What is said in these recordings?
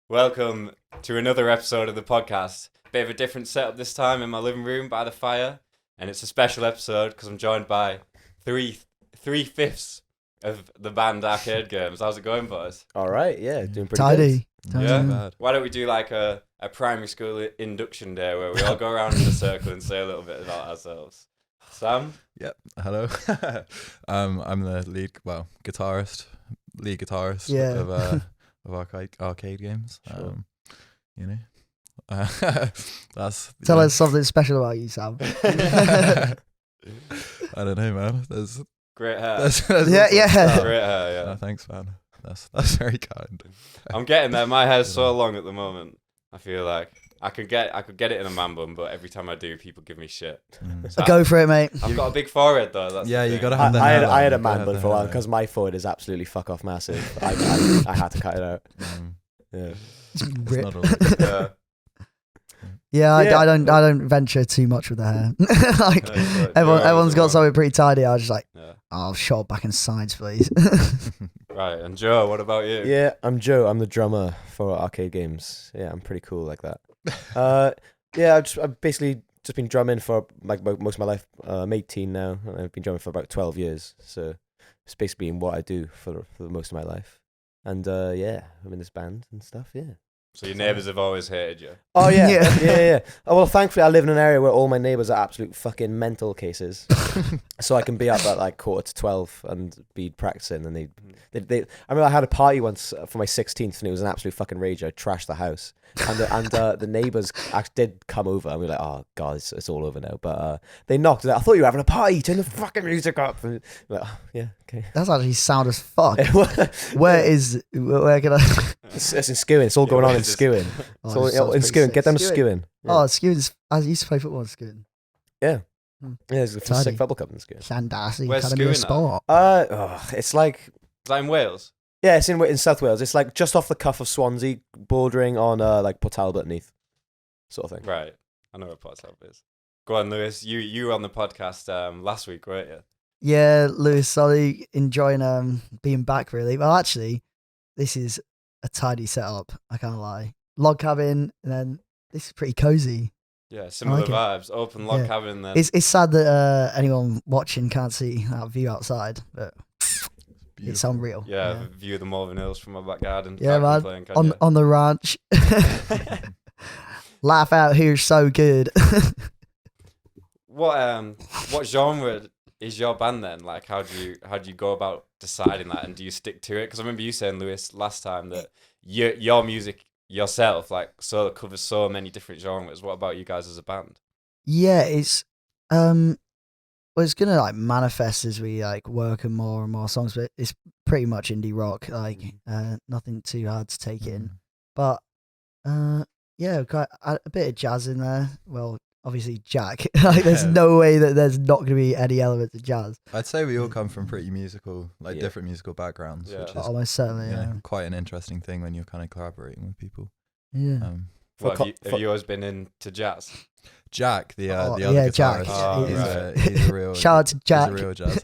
Welcome to another episode of the podcast. Bit of a different setup this time in my living room by the fire, and it's a special episode because I'm joined by three-fifths of the band Arcade Games. How's it going, boys? All right, yeah, doing pretty Tidy. good. Yeah. Why don't we do like a primary school induction day where we all go around in a circle and say a little bit about ourselves? Sam? Yep. Hello. I'm the lead guitarist of arcade games. Sure. That's Tell us something special about you, Sam. I don't know, man. There's Great hair. Yeah. Great hair, yeah. Oh, thanks, man. That's very kind. I'm getting there. My hair's so long at the moment. I feel like I could get it in a man bun, but every time I do, people give me shit. So Go for it, mate. I've got a big forehead though. That's Yeah, the you thing. gotta have the I hair. had a You gotta man have bun the for a while hair. because my forehead is absolutely fuck off massive. I had to cut it out. Yeah. It's Rip. not all. Yeah. Yeah, Yeah. I don't venture too much with the hair. Like Yeah, it's like everyone's Joe got as something pretty tidy. I was just like, Yeah. oh, short back and sides, please. Right, and Joe, what about you? Yeah, I'm Joe. I'm the drummer for Arcade Games. Yeah, I'm pretty cool like that. Yeah, I've basically just been drumming for like most of my life. I'm 18 now, and I've been drumming for about 12 years. So it's basically been what I do for most of my life. And yeah, I'm in this band and stuff. Yeah. So your neighbours have always hated you. Oh yeah, Yeah. yeah. Oh, well, thankfully I live in an area where all my neighbours are absolute fucking mental cases, so I can be up at like 11:45 and be practicing. And they. I remember I had a party once for my 16th, and it was an absolute fucking rage. I trashed the house, and the neighbours actually did come over, and we were like, oh god, it's all over now. But they knocked. I thought you were having a party. Turn the fucking music up. And we're like, oh, yeah, okay. That's actually sound as fuck. Where can I? It's in Skewing. It's all going on in Skewing. Oh, It's all this sounds in pretty Skewing. sick. Get them to Skewing. Skewing. Oh, Skewing. I used to play football in Skewing. Yeah, Hmm. yeah. There's a Tidy. sick football cup in Skewing. Sandassi Where's Academy of Skewing Sport. It's like Is that in Wales? yeah, it's in South Wales. It's like just off the cuff of Swansea, bordering on like Port Talbot, Neath, sort of thing. Right. I know where Port Talbot is. Go on, Lewis. You were on the podcast last week, weren't you? Yeah, Lewis, sorry, enjoying being back really. Well, actually, this is a tidy setup. I can't lie. Log cabin, and then this is pretty cozy. Yeah, similar like it. vibes. Open log Yeah. cabin then. It's sad that anyone watching can't see that view outside, but it's Beautiful. unreal. yeah, view of the Malvern Hills from my back garden. Yeah, Can't man. complain, can On the ranch. Laugh out here's so good. What genre is your band then? Like, how do you go about deciding that, and do you stick to it? Because I remember you saying, Lewis, last time that your music yourself covers so many different genres. What about you guys as a band? Yeah, it's well, it's gonna like manifest as we like work on more and more songs, but it's pretty much indie rock, like nothing too hard to take in. But yeah, got a bit of jazz in there. Well, obviously Jack. Like, there's Yeah. no way that there's not gonna be any elements of jazz. I'd say we all come from pretty musical, Yeah. different musical backgrounds, Yeah. which is Almost certainly. you know, Yeah. quite an interesting thing when you're kind of collaborating with people. Yeah. What, co- have you always been into jazz? Jack, the Oh, other yeah, guitarist, Jack. Oh, he's a real Shout out to Jack. He's a real jazz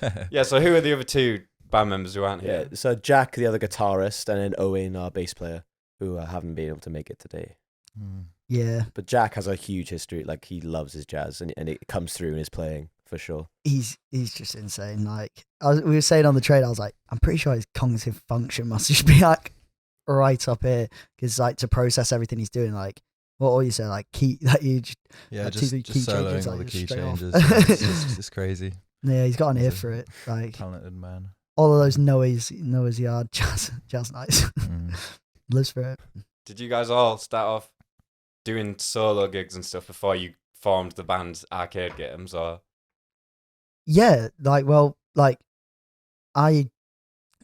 head. Yeah, so who are the other two band members who aren't Yeah. here? So Jack, the other guitarist, and then Owen, our bass player, who haven't been able to make it today. Mm. Yeah. But Jack has a huge history. Like, he loves his jazz, and it comes through in his playing for sure. He's just insane. Like we were saying on the train, I was like, I'm pretty sure his cognitive function must just be like right up here, because like to process everything he's doing, like what all you say, like key that you just, Yeah, Like, just key changes, soloing all like, the key straight off. changes. It's crazy. yeah, he's got an He's ear a for it. Like Talented man. all of those noisy hard jazz nights. Mm. Lives for it. Did you guys all start off doing solo gigs and stuff before you formed the band Arcade Games, or? Yeah, like I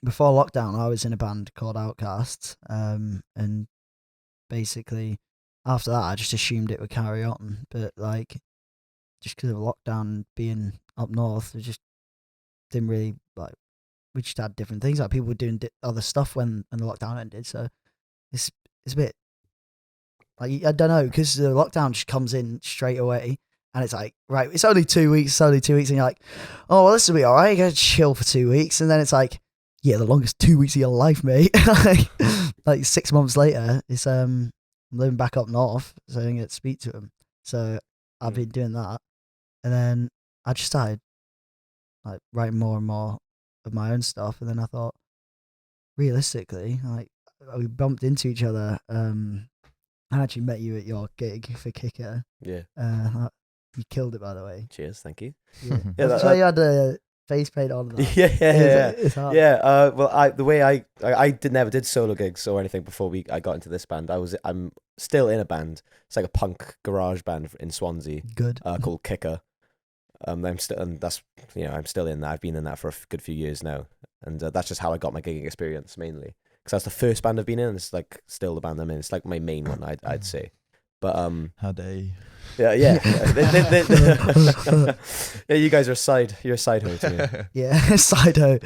before lockdown, I was in a band called Outcasts, and basically after that, I just assumed it would carry on. But like, just because of lockdown being up north, it just didn't really like. We just had different things. Like people were doing other stuff when the lockdown ended, so it's a bit like I don't know, because the lockdown just comes in straight away. And it's like, right, it's only 2 weeks, and you're like, oh, well, this will be all right. You gotta chill for 2 weeks. And then it's like, yeah, the longest 2 weeks of your life, mate. Like 6 months later, it's I'm living back up north, so I didn't get to speak to him. So I've been doing that, and then I just started like writing more and more of my own stuff, and then I thought, realistically, like we bumped into each other. I actually met you at your gig for Kicker. Yeah. You killed it, by the way. Cheers. Thank you. Yeah, Yeah, that's why you had a face paint on. That. Yeah. It's hard. Yeah. Well, the way I never did solo gigs or anything before I got into this band. I'm still in a band. It's like a punk garage band in Swansea. Good. Called Kicker. I'm still, and that's, I'm still in that. I've been in that for a good few years now, and that's just how I got my gigging experience mainly. Because that's the first band I've been in, and it's like still the band I'm in. It's like my main one, I'd say. But how dare you? yeah. Yeah, you guys are you're a side hoe to me. Yeah, side hoe.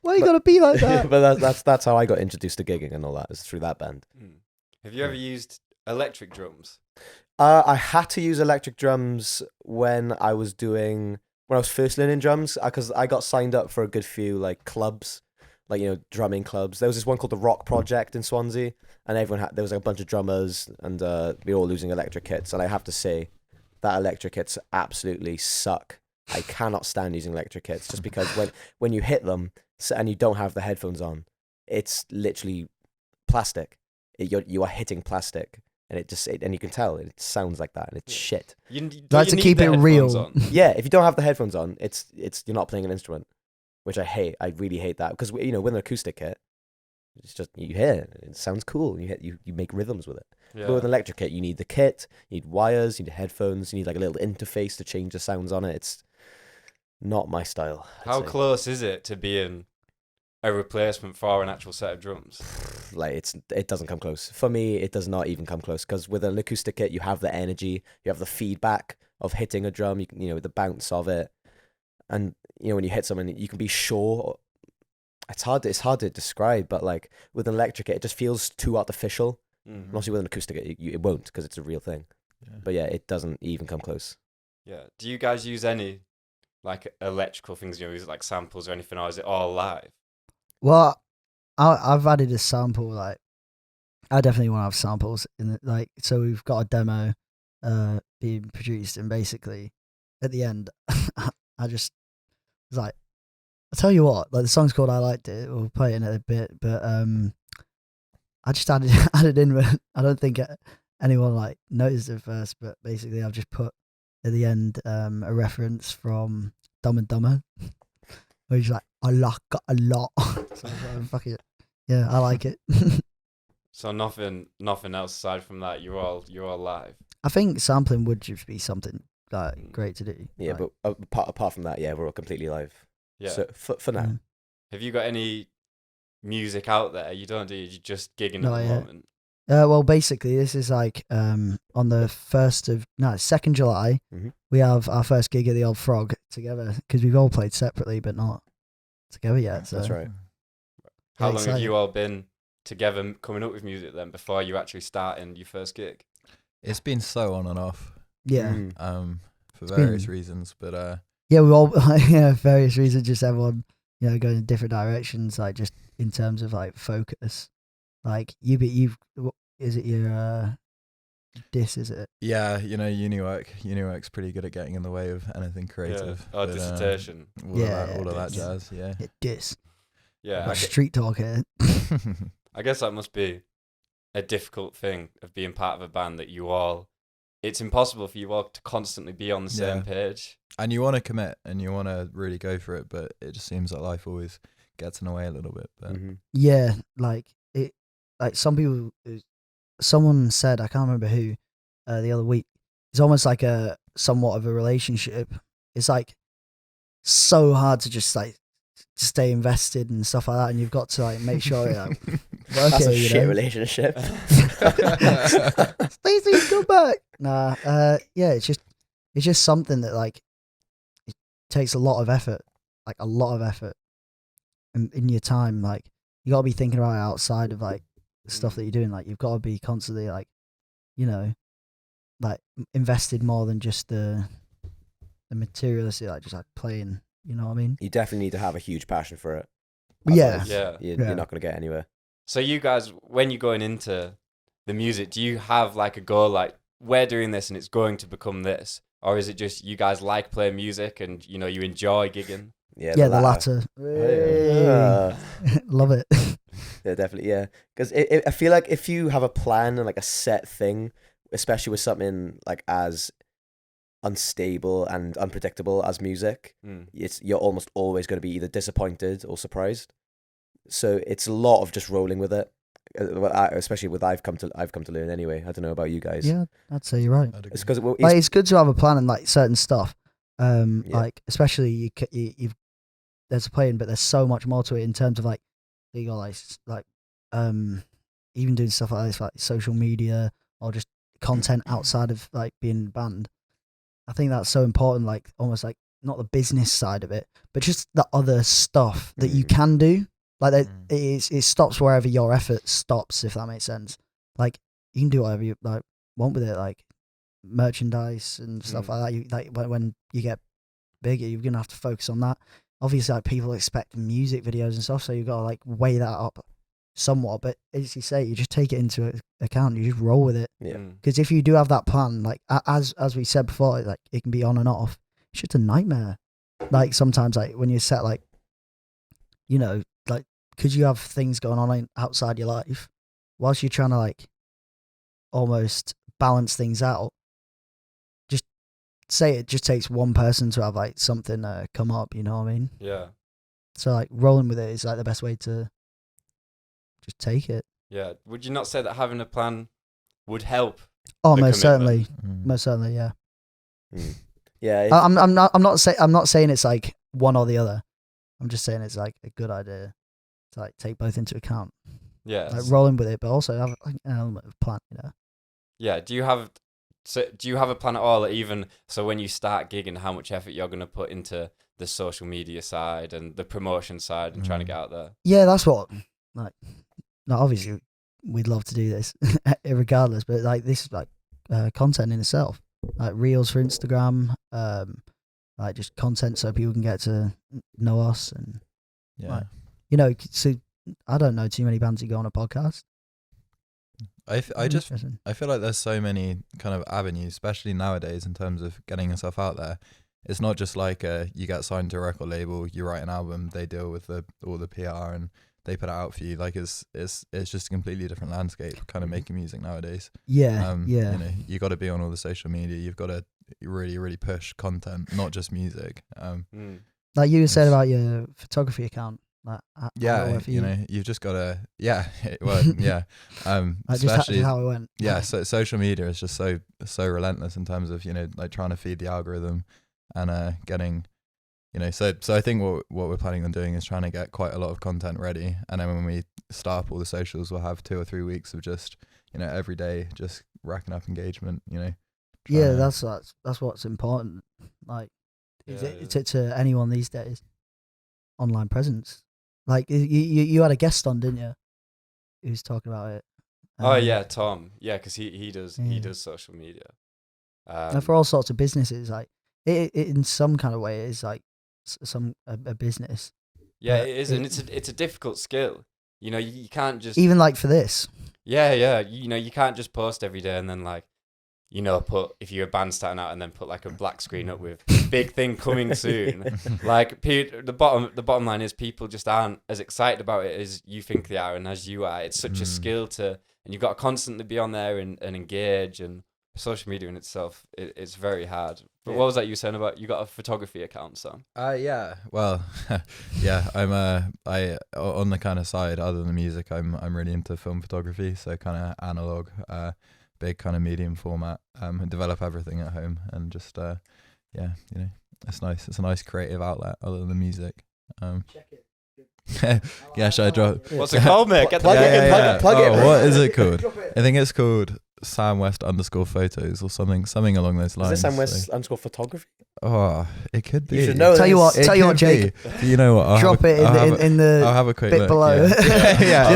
Why you gotta be like that? But that's how I got introduced to gigging and all that, is through that band. Have you ever used electric drums? I had to use electric drums when I was first learning drums, because I got signed up for a good few like clubs, like drumming clubs. There was this one called the Rock Project in Swansea, and there was like a bunch of drummers, and we were all using electric kits. And I have to say, that electric kits absolutely suck. I cannot stand using electric kits, just because when you hit them and you don't have the headphones on, it's literally plastic. You are hitting plastic. And and you can tell it sounds like that, and it's shit. Like to keep it real. Yeah, if you don't have the headphones on, you're not playing an instrument, which I hate. I really hate that, because with an acoustic kit, it's just you hear it sounds cool. You make rhythms with it. Yeah. But with an electric kit, you need the kit, you need wires, you need headphones, you need like a little interface to change the sounds on it. It's not my style. How close is it to being a replacement for an actual set of drums? Like it doesn't come close. For me, it does not even come close, because with an acoustic kit, you have the energy, you have the feedback of hitting a drum, the bounce of it, and when you hit something, you can be sure. It's hard to describe, but like with an electric kit, it just feels too artificial. And obviously with an acoustic kit, it won't, because it's a real thing. Yeah. But yeah, it doesn't even come close. Yeah. Do you guys use any like electrical things? Use like samples or anything, or is it all live? Well, I've added a sample. Like, I definitely want to have samples in it. Like, so we've got a demo being produced, and basically at the end, I just was like, I'll tell you what. Like, the song's called "I Liked It." We'll play it in a bit, but I just added in. I don't think anyone like noticed it first, but basically I've just put at the end a reference from Dumb and Dumber, where he's like, "I like it a lot." So fuck it. Yeah, I like it. So nothing else aside from that. You're all live. I think sampling would just be something like great to do. Yeah, like, but apart from that, yeah, we're all completely live. Yeah. So for now. Have you got any music out there? You don't, do you? You're just gigging at the moment. Well, basically, this is like on the 2nd July, we have our first gig at the Old Frog together, because we've all played separately but not together yet. So. That's right. How long have you all been together coming up with music then, before you actually starting your first gig? It's been so on and off. Yeah. For various reasons, but yeah, we all various reasons. Just everyone going in different directions. Like just in terms of like focus. Like is it your diss? Is it? Yeah, uni work's pretty good at getting in the way of anything creative. Yeah. Dissertation. All of that jazz. Yeah. Diss. Yeah. Street talk here. I guess that must be a difficult thing of being part of a band that it's impossible for you all to constantly be on the same page. And you want to commit and you want to really go for it, but it just seems like life always gets in the way a little bit. But yeah, like some people, someone said, I can't remember who, the other week, it's almost like a somewhat of a relationship. It's like so hard to just like stay invested and stuff like that, and you've got to like make sure like, that's a shit relationship. Stacey, come back. Nah, yeah, it's just something that like it takes a lot of effort, in your time. Like you gotta be thinking about it outside of like stuff that you're doing. Like you've got to be constantly like, like invested more than just the materialistic, like just like playing. You know what I mean? You definitely need to have a huge passion for it. Yeah. Otherwise, Yeah. You're not going to get anywhere. So you guys, when you're going into the music, do you have like a goal, like we're doing this and it's going to become this? Or is it just you guys like playing music and, you know, you enjoy gigging? Yeah, the latter. Love it. Yeah, definitely, yeah. Because I feel like if you have a plan and like a set thing, especially with something like as unstable and unpredictable as music, you're almost always going to be either disappointed or surprised. So it's a lot of just rolling with it. Especially with I've come to learn anyway. I don't know about you guys. Yeah, I'd say you're right. It's because it's good to have a plan and like certain stuff. Like especially you've there's a plan, but there's so much more to it in terms of like you got like even doing stuff like this, like social media or just content outside of like being in a band. I think that's so important. Like almost like not the business side of it, but just the other stuff that you can do. Like it stops wherever your effort stops, if that makes sense. Like you can do whatever you like want with it, like merchandise and stuff like that. You like when you get bigger, you're gonna have to focus on that. Obviously, like people expect music videos and stuff, so you gotta like weigh that up somewhat. But as you say, you just take it into account. You just roll with it. Yeah. Because if you do have that plan, like as we said before, like it can be on and off. It's just a nightmare. Like sometimes, like when you set like, you know, like because you have things going on outside your life, whilst you're trying to like almost balance things out. Just say it just takes one person to have like something come up. You know what I mean? Yeah. So like rolling with it is like the best way to just take it. Yeah. Would you not say that having a plan would help? Oh, the most commitment? certainly, most certainly, yeah. Yeah. I'm not saying it's like one or the other. I'm just saying it's like a good idea to like take both into account. Yeah. Like rolling with it, but also have like an element of plan. You know. Yeah. Do you have a plan at all? Even so, when you start gigging, how much effort you're going to put into the social media side and the promotion side and trying to get out there? Yeah, that's what. Like, now obviously we'd love to do this, regardless. But like this is like content in itself, like reels for Instagram, like just content so people can get to know us and like, you know. So I don't know too many bands who go on a podcast. I feel like there's so many kind of avenues, especially nowadays, in terms of getting yourself out there. It's not just like you get signed to a record label, you write an album, they deal with all the PR and they put it out for you. Like it's just a completely different landscape, kind of making music nowadays. Yeah, yeah. You know, you got to be on all the social media. You've got to really, really push content, not just music. Like you said about your photography account. Like, you know, you've just got to, just how it went. Yeah, so social media is just so relentless in terms of, you know, like trying to feed the algorithm and getting, you know, so I think what we're planning on doing is trying to get quite a lot of content ready, and then when we start up all the socials, we'll have 2 or 3 weeks of just, you know, every day just racking up engagement, you know. Yeah, that's what's important. Like, to anyone these days, online presence. Like you had a guest on, didn't you? He was talking about it. Oh yeah, Tom. Yeah, because he does social media. And for all sorts of businesses, like it in some kind of way, it is like a business. Yeah, it is, and it's a difficult skill. You know, you can't just even like for this. Yeah. You know, you can't just post every day and then like, you know, put if you're a band starting out and then put like a black screen up with big thing coming soon. Like the bottom line is people just aren't as excited about it as you think they are and as you are. It's such a skill and you've got to constantly be on there and engage, and social media in itself it's very hard. But what was that you were saying about you got a photography account, Sam? Yeah. Well, yeah. I'm I on the kind of side other than the music, I'm really into film photography, so kind of analog. Big kind of medium format, and develop everything at home, and just you know, it's nice. It's a nice creative outlet other than the music. Check it. Yeah, should I drop? What's it called, mate? Get plug it. What is it called? I think it's called SamWest_photos or something along those lines. Is it SamWest_photography? Oh, it could be. You should know. Tell you what, Jake. You know what? Drop it in the. I'll have a quick bit look. below. Yeah,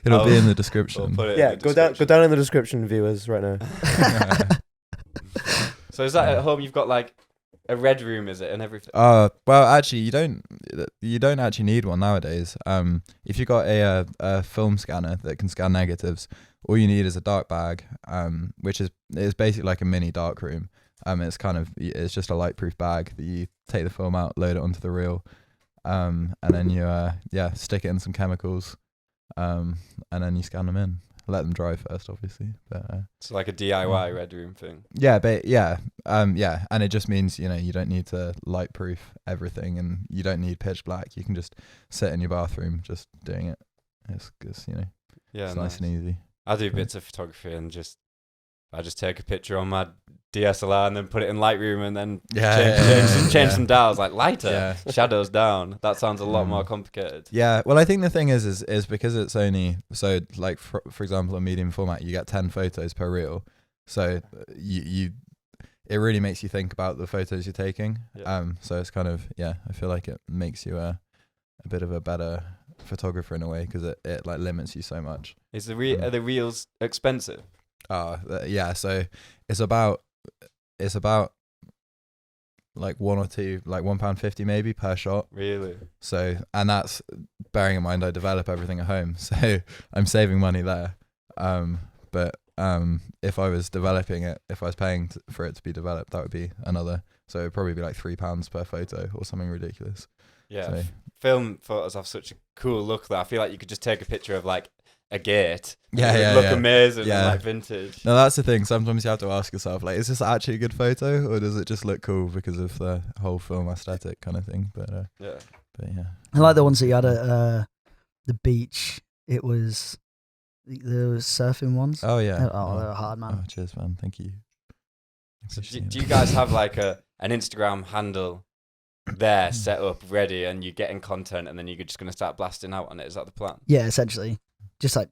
it'll be in the description. We'll Go down in the description, viewers, right now. So is that at home? You've got like a red room, is it, and everything? Well, actually, you don't actually need one nowadays. If you got a film scanner that can scan negatives, all you need is a dark bag, which is basically like a mini dark room. It's just a light-proof bag that you take the film out, load it onto the reel, and then you stick it in some chemicals, and then you scan them in. Let them dry first, obviously. But it's like a DIY red room thing. And it just means you don't need to light-proof everything, and you don't need pitch black. You can just sit in your bathroom just doing it. It's nice and easy. I do bits of photography and I just take a picture on my DSLR and then put it in Lightroom and then change some dials, like lighter, shadows down. That sounds a lot more complicated. Yeah, well, I think the thing is because it's only, so like for example, a medium format, you get 10 photos per reel. So it really makes you think about the photos you're taking. Yeah. So it's kind of, I feel like it makes you a bit of a better photographer in a way, because it like limits you so much. Are the reels expensive? So it's about like one or two, like £1.50 maybe per shot. Really? So, and that's bearing in mind I develop everything at home, so I'm saving money there. But if I was developing it, if I was paying for it to be developed, that would be another. So it'd probably be like £3 per photo or something ridiculous. Yeah. So. Film photos have such a cool look that I feel like you could just take a picture of like a gate. Look amazing and like vintage. No, that's the thing. Sometimes you have to ask yourself, like, is this actually a good photo, or does it just look cool because of the whole film aesthetic kind of thing? But yeah. I like the ones that you had at the beach. It was the surfing ones. Oh yeah. They were hard, man. Oh, cheers, man. Thank you. So do you guys have like an Instagram handle there set up ready, and you're getting content, and then you're just gonna start blasting out on it? Is that the plan? Yeah, essentially. Just like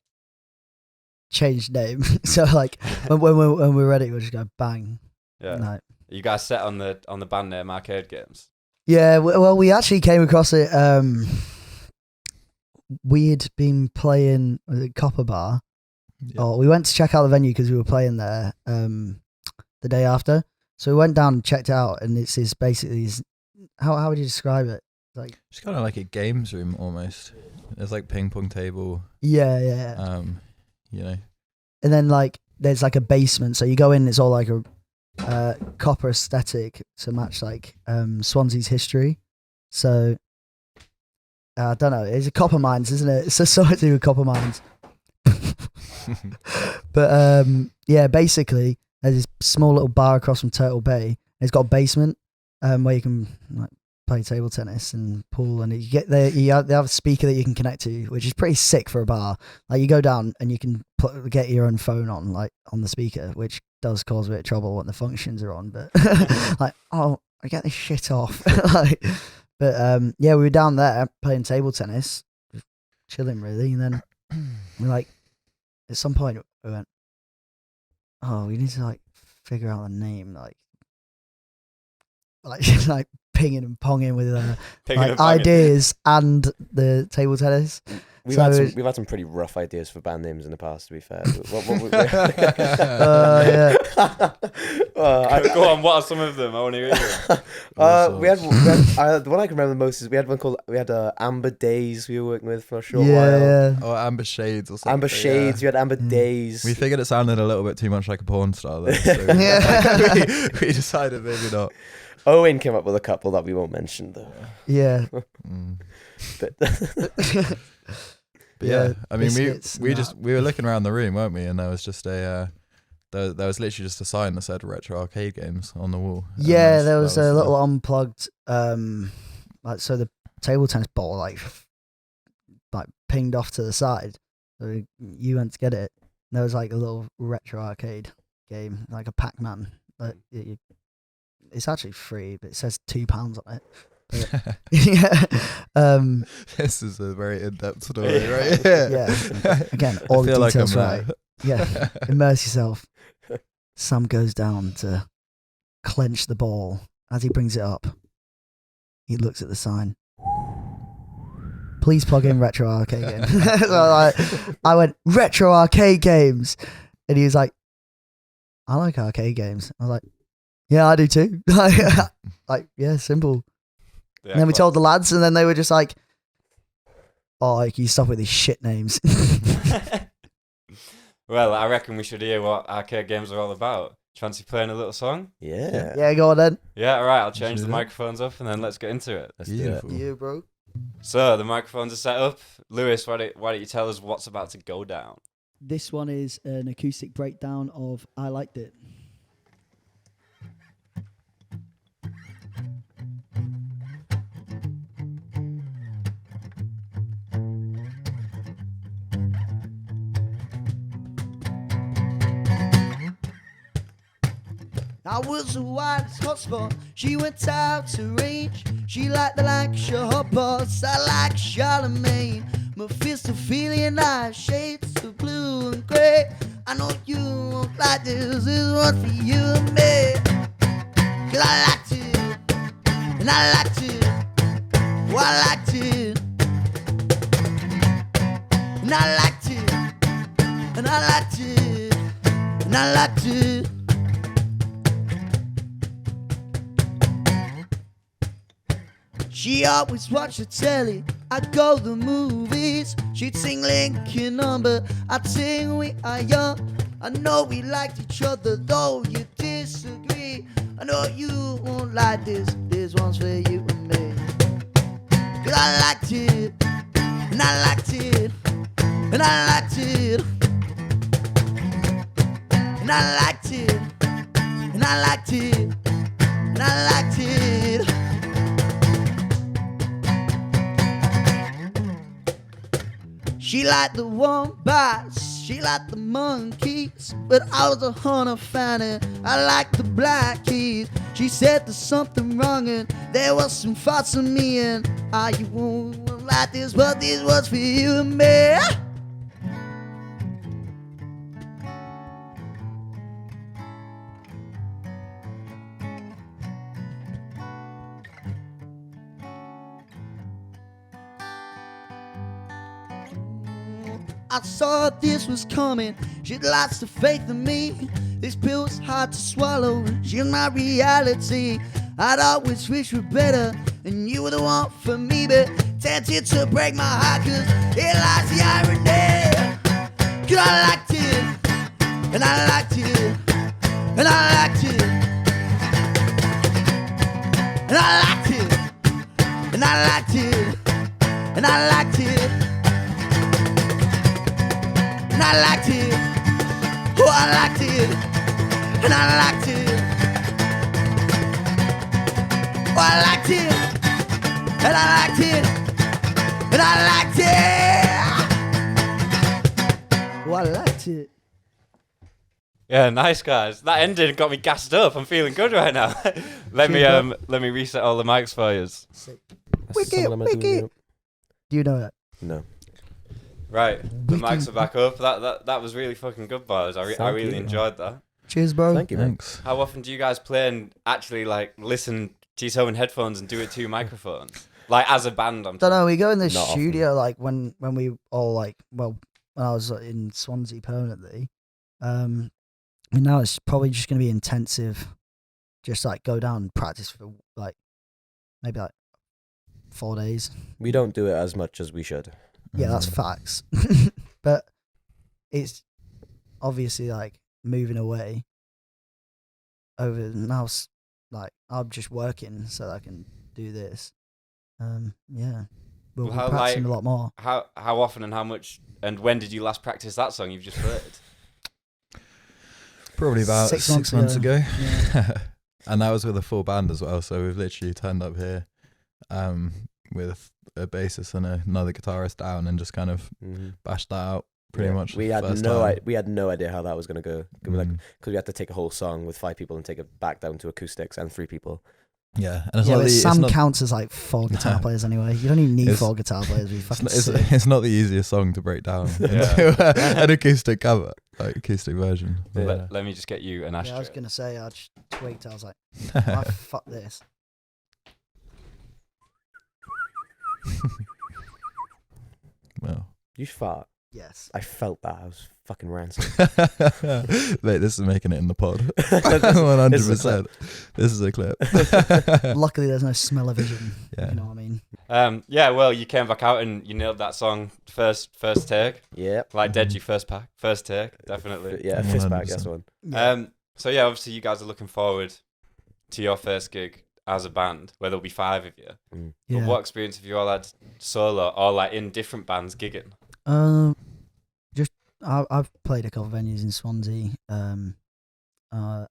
change name. So like when we're ready, we'll just go bang. Yeah. No. Are you guys set on the band name Arcade Games? Yeah. Well, we actually came across it. We'd been playing Copper Bar. Yeah. Oh, we went to check out the venue because we were playing there the day after. So we went down and checked it out, and it's basically how would you describe it? Like it's kind of like a games room almost. There's like ping pong table. Yeah. And then like there's like a basement, so you go in. It's all like a copper aesthetic to match like Swansea's history. So I don't know. It's a copper mines, isn't it? It's a sort to do with copper mines. But basically there's this small little bar across from Turtle Bay. It's got a basement where you can like play table tennis and pool, and you get there. They have a speaker that you can connect to, which is pretty sick for a bar. Like you go down and you can get your own phone on, like on the speaker, which does cause a bit of trouble when the functions are on. But like, I get this shit off. But we were down there playing table tennis, just chilling really, and then we like at some point we went, we need to like figure out a name, like pinging and ponging with ideas and the table tennis. We've had some pretty rough ideas for band names in the past, to be fair. Go on, what are some of them? I want to hear them. We had the one I can remember the most is we had Amber Days we were working with for a short while. Yeah. Or Amber Shades or something. Amber Shades, we had Amber Days. We figured it sounded a little bit too much like a porn star though. So we decided maybe not. Owen came up with a couple that we won't mention though. Yeah. But yeah, I mean, we were looking around the room, weren't we? And there was just there was literally just a sign that said Retro Arcade Games on the wall. Yeah, there was a little unplugged, like so the table tennis ball like pinged off to the side. So you went to get it. And there was like a little retro arcade game, like a Pac-Man. It's actually free, but it says £2 on it. Yeah. This is a very in-depth story, right? Yeah. Again, all the details right. Yeah. Immerse yourself. Sam goes down to clench the ball. As he brings it up, he looks at the sign. Please plug in Retro Arcade Games. So I went, Retro Arcade Games. And he was like, I like arcade games. I was like, Yeah, I do too. Like, yeah, simple. Yeah, And then we close. told the lads, and then they were just like, "Oh, like, you stop with these shit names." Well, I reckon we should hear what arcade games are all about. Fancy playing a little song? Yeah. Yeah, go on then. Yeah, all right. I'll change do the that. microphones up and then let's get into it. Let's do it. Beautiful. You, bro. So the microphones are set up. Lewis, why don't you tell us what's about to go down? This one is an acoustic breakdown of I Liked It. I was a wildest hotspot. She went out to range. She liked the Lancashire hot pots. I like Charlemagne. Mephistophelia eyes, shades of blue and grey. I know you won't like this. This is one for you and me. 'Cause I liked it, and I liked it. Oh, I liked it, and I liked it, and I liked it, and I liked it. She always watched the telly, I'd go to the movies. She'd sing Linkin Number, I'd sing We Are Young. I know we liked each other, though you disagree. I know you won't like this, this one's for you and me. 'Cause I liked it, and I liked it, and I liked it, and I liked it, and I liked it, and I liked it. She liked the wombats, she liked the monkeys, but I was a hunter fan and I liked the black keys. She said there's something wrong and there was some thoughts of me, and you won't like this, but this was for you and me. I saw this was coming. She'd lots of faith in me. This pill was hard to swallow. She's my reality. I'd always wish for better, and you were the one for me, but tempted to break my heart, 'cause it lies the irony. 'Cause I liked it, and I liked it, and I liked it, and I liked it, and I liked it, and I liked it. And I liked it, oh I liked it, and I liked it, oh I liked it, and I liked it, and I liked it, oh I liked it. Yeah, nice guys. That ending got me gassed up. I'm feeling good right now. let me reset all the mics for you. Wicked. Do you know that? No. Right, the mics are back up. That was really fucking good, boys. I Thank really you. enjoyed that. Cheers, bro. Thank you, man. Thanks. How often do you guys play and actually like listen to yourself in headphones and do it to your microphones? Like as a band, I'm Don't know. We go in the Not often. studio like when we all like, well, when I was in Swansea permanently. And now it's probably just gonna be intensive. Just like go down and practice for like maybe like 4 days. We don't do it as much as we should. Yeah, that's facts. But it's obviously like moving away over now. Like I'm just working so that I can do this. Yeah, we'll Well, be how, practicing like- a lot more. How often and how much and when did you last practice that song you've just played? Probably about 6 6 months months ago. ago. And that was with a full band as well. So we've literally turned up here with a bassist and another guitarist down and just kind of bashed that out pretty much. We had first no time. we had no idea how that was gonna go. Because we had to take a whole song with 5 people and take it back down to acoustics and 3 people. Yeah, and it's Yeah, not but the, Sam it's not, counts as like 4 guitar players anyway. You don't even need It's- 4 guitar players. We it's, fucking not, it's, sick. it's not the easiest song to break down into an acoustic cover, like acoustic version. But yeah. Let me just get you an ashtray. Yeah, I was gonna say I just tweaked. I was like, oh, fuck this. Well, You fart. Yes. I felt that. I was fucking rancid. Mate, this is making it in the pod. This is a 100%. This is a clip. Luckily, there's no smell-o-vision. Yeah. You know what I mean? Yeah, well, you came back out and you nailed that song first take. Yep. Like Deji first take, definitely. Yeah, fist back. 100%. That's one. So yeah, obviously you guys are looking forward to your first gig as a band, where there'll be 5 of you. Mm. But what experience have you all had solo or like in different bands gigging? I've played a couple of venues in Swansea. I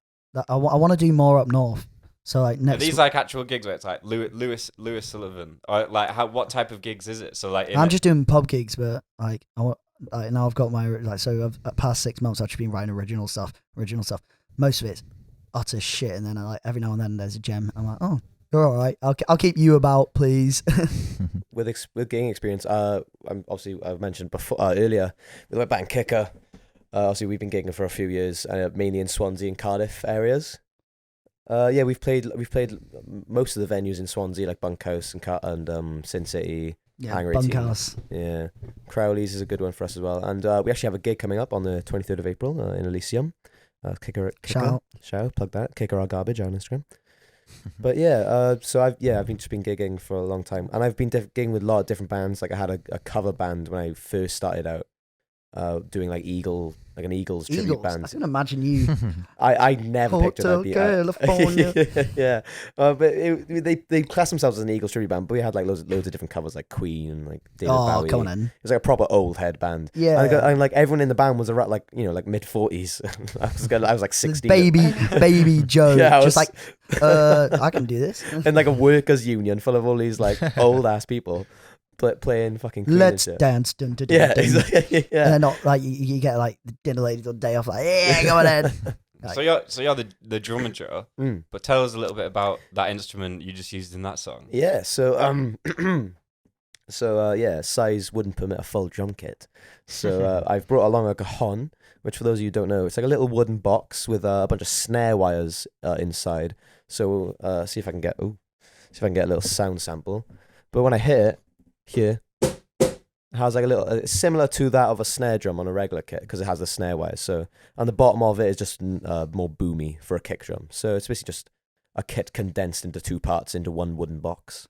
want to do more up north. So like Are next, these like actual gigs where it's like Lewis Sullivan, or like what type of gigs is it? So like I'm just doing pub gigs, but like now I've got my I've past 6 months I've just been writing original stuff. Most of it's utter shit, and then every now and then there's a gem. I'm like, oh, you're all right. I'll keep you about, please. With gigging experience, I've mentioned before earlier with my band Kicker. Obviously, we've been gigging for a few years, mainly in Swansea and Cardiff areas. We've played most of the venues in Swansea, like Bunkhouse and Sin City, Hangar 18. Bunkhouse. Yeah, Crowley's is a good one for us as well. And we actually have a gig coming up on the 23rd of April in Elysium. Kicker, Shout out. plug that. Kicker our garbage on Instagram. But yeah, so I've been gigging for a long time, and I've been gigging with a lot of different bands. Like I had a cover band when I first started out, doing like an Eagles tribute band. I can imagine you. I never pictured Hotel I'd be California. yeah, but they class themselves as an Eagles tribute band, but we had like loads of different covers, like Queen and like David Bowie. Oh, come on in. It was like a proper old head band. Yeah. And like everyone in the band was around like mid-40s. I was like 16. Baby Joe. Yeah, just like, I can do this. in like a workers' union full of all these like old ass people playing fucking Queen Let's and shit. dance. Dun, dun, dun, Yeah, dun. exactly. And Yeah. then not like you get like the dinner ladies on day off, like, yeah, go on in. So you're the drummer, Joe. Mm. But tell us a little bit about that instrument you just used in that song. Yeah, so size wouldn't permit a full drum kit. So I've brought along a cajon, which for those of you who don't know, it's like a little wooden box with a bunch of snare wires inside. So see if I can get a little sound sample. But when I hit it here, it has like a little it's similar to that of a snare drum on a regular kit because it has the snare wires. So on the bottom of it is just more boomy for a kick drum. So it's basically just a kit condensed into 2 parts into one wooden box.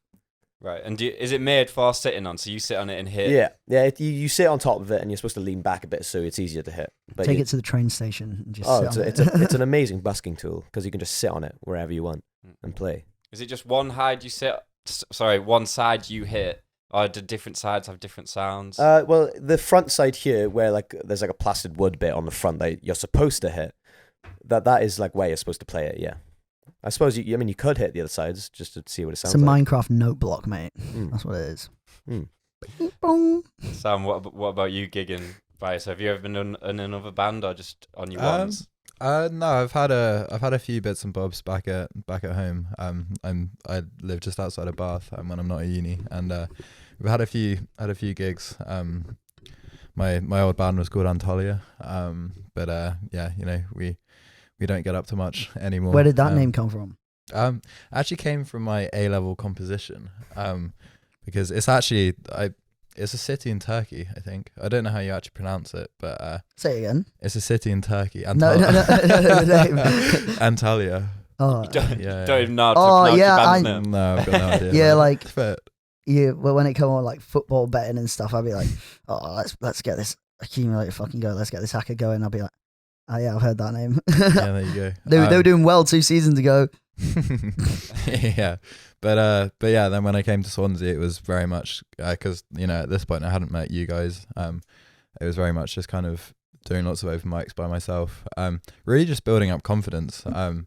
Right, and is it made for sitting on? So you sit on it and hit. Yeah. You sit on top of it and you're supposed to lean back a bit so it's easier to hit. But Take it to the train station and just sit on it's an amazing busking tool because you can just sit on it wherever you want and play. Is it just one side you sit? One side you hit, or do different sides have different sounds? Well, the front side here, where like there's like a plastered wood bit on the front that you're supposed to hit, that is like where you're supposed to play it. Yeah, I suppose you could hit the other sides just to see what it sounds It's a like. Minecraft note block, mate. That's what it is. Bong. Sam, what about you gigging by yourself? Have you ever been in another band or just on your ones? No, I've had a few bits and bobs back at home. I live just outside of Bath when I'm not at uni, and we've had a few gigs. My old band was called Untitled, but we don't get up to much anymore. Where did that name come from? Actually came from my A-level composition. Because it's actually it's a city in Turkey, I think. I don't know how you actually pronounce it, but Say it again. it's a city in Turkey. No. Antalya. Oh, Don't even know how to Oh, pronounce yeah, your I- band's name. No, I've got no idea. yeah, man. like But well, when it come on like football betting and stuff, I'd be like, oh, let's get this accumulator fucking go. Let's get this hacker going. I'll be like, oh yeah, I've heard that name. yeah, there you go. They were doing well 2 seasons ago. yeah, but yeah. Then when I came to Swansea, it was very much because at this point I hadn't met you guys. It was very much just kind of doing lots of open mics by myself. Really just building up confidence. When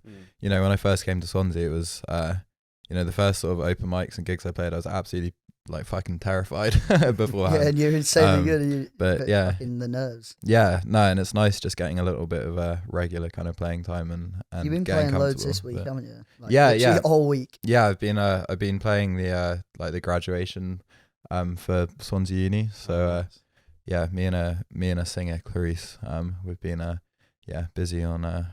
I first came to Swansea, it was the first sort of open mics and gigs I played. I was absolutely like fucking terrified beforehand. Yeah, and you're insanely good. And but yeah, in the nerves. Yeah, no, and it's nice just getting a little bit of a regular kind of playing time and You've been getting playing loads comfortable, this week, but- haven't you? Like, Yeah, literally yeah. all week. Yeah, I've been playing the the graduation for Swansea Uni. So yeah, me and a singer, Clarice, we've been busy on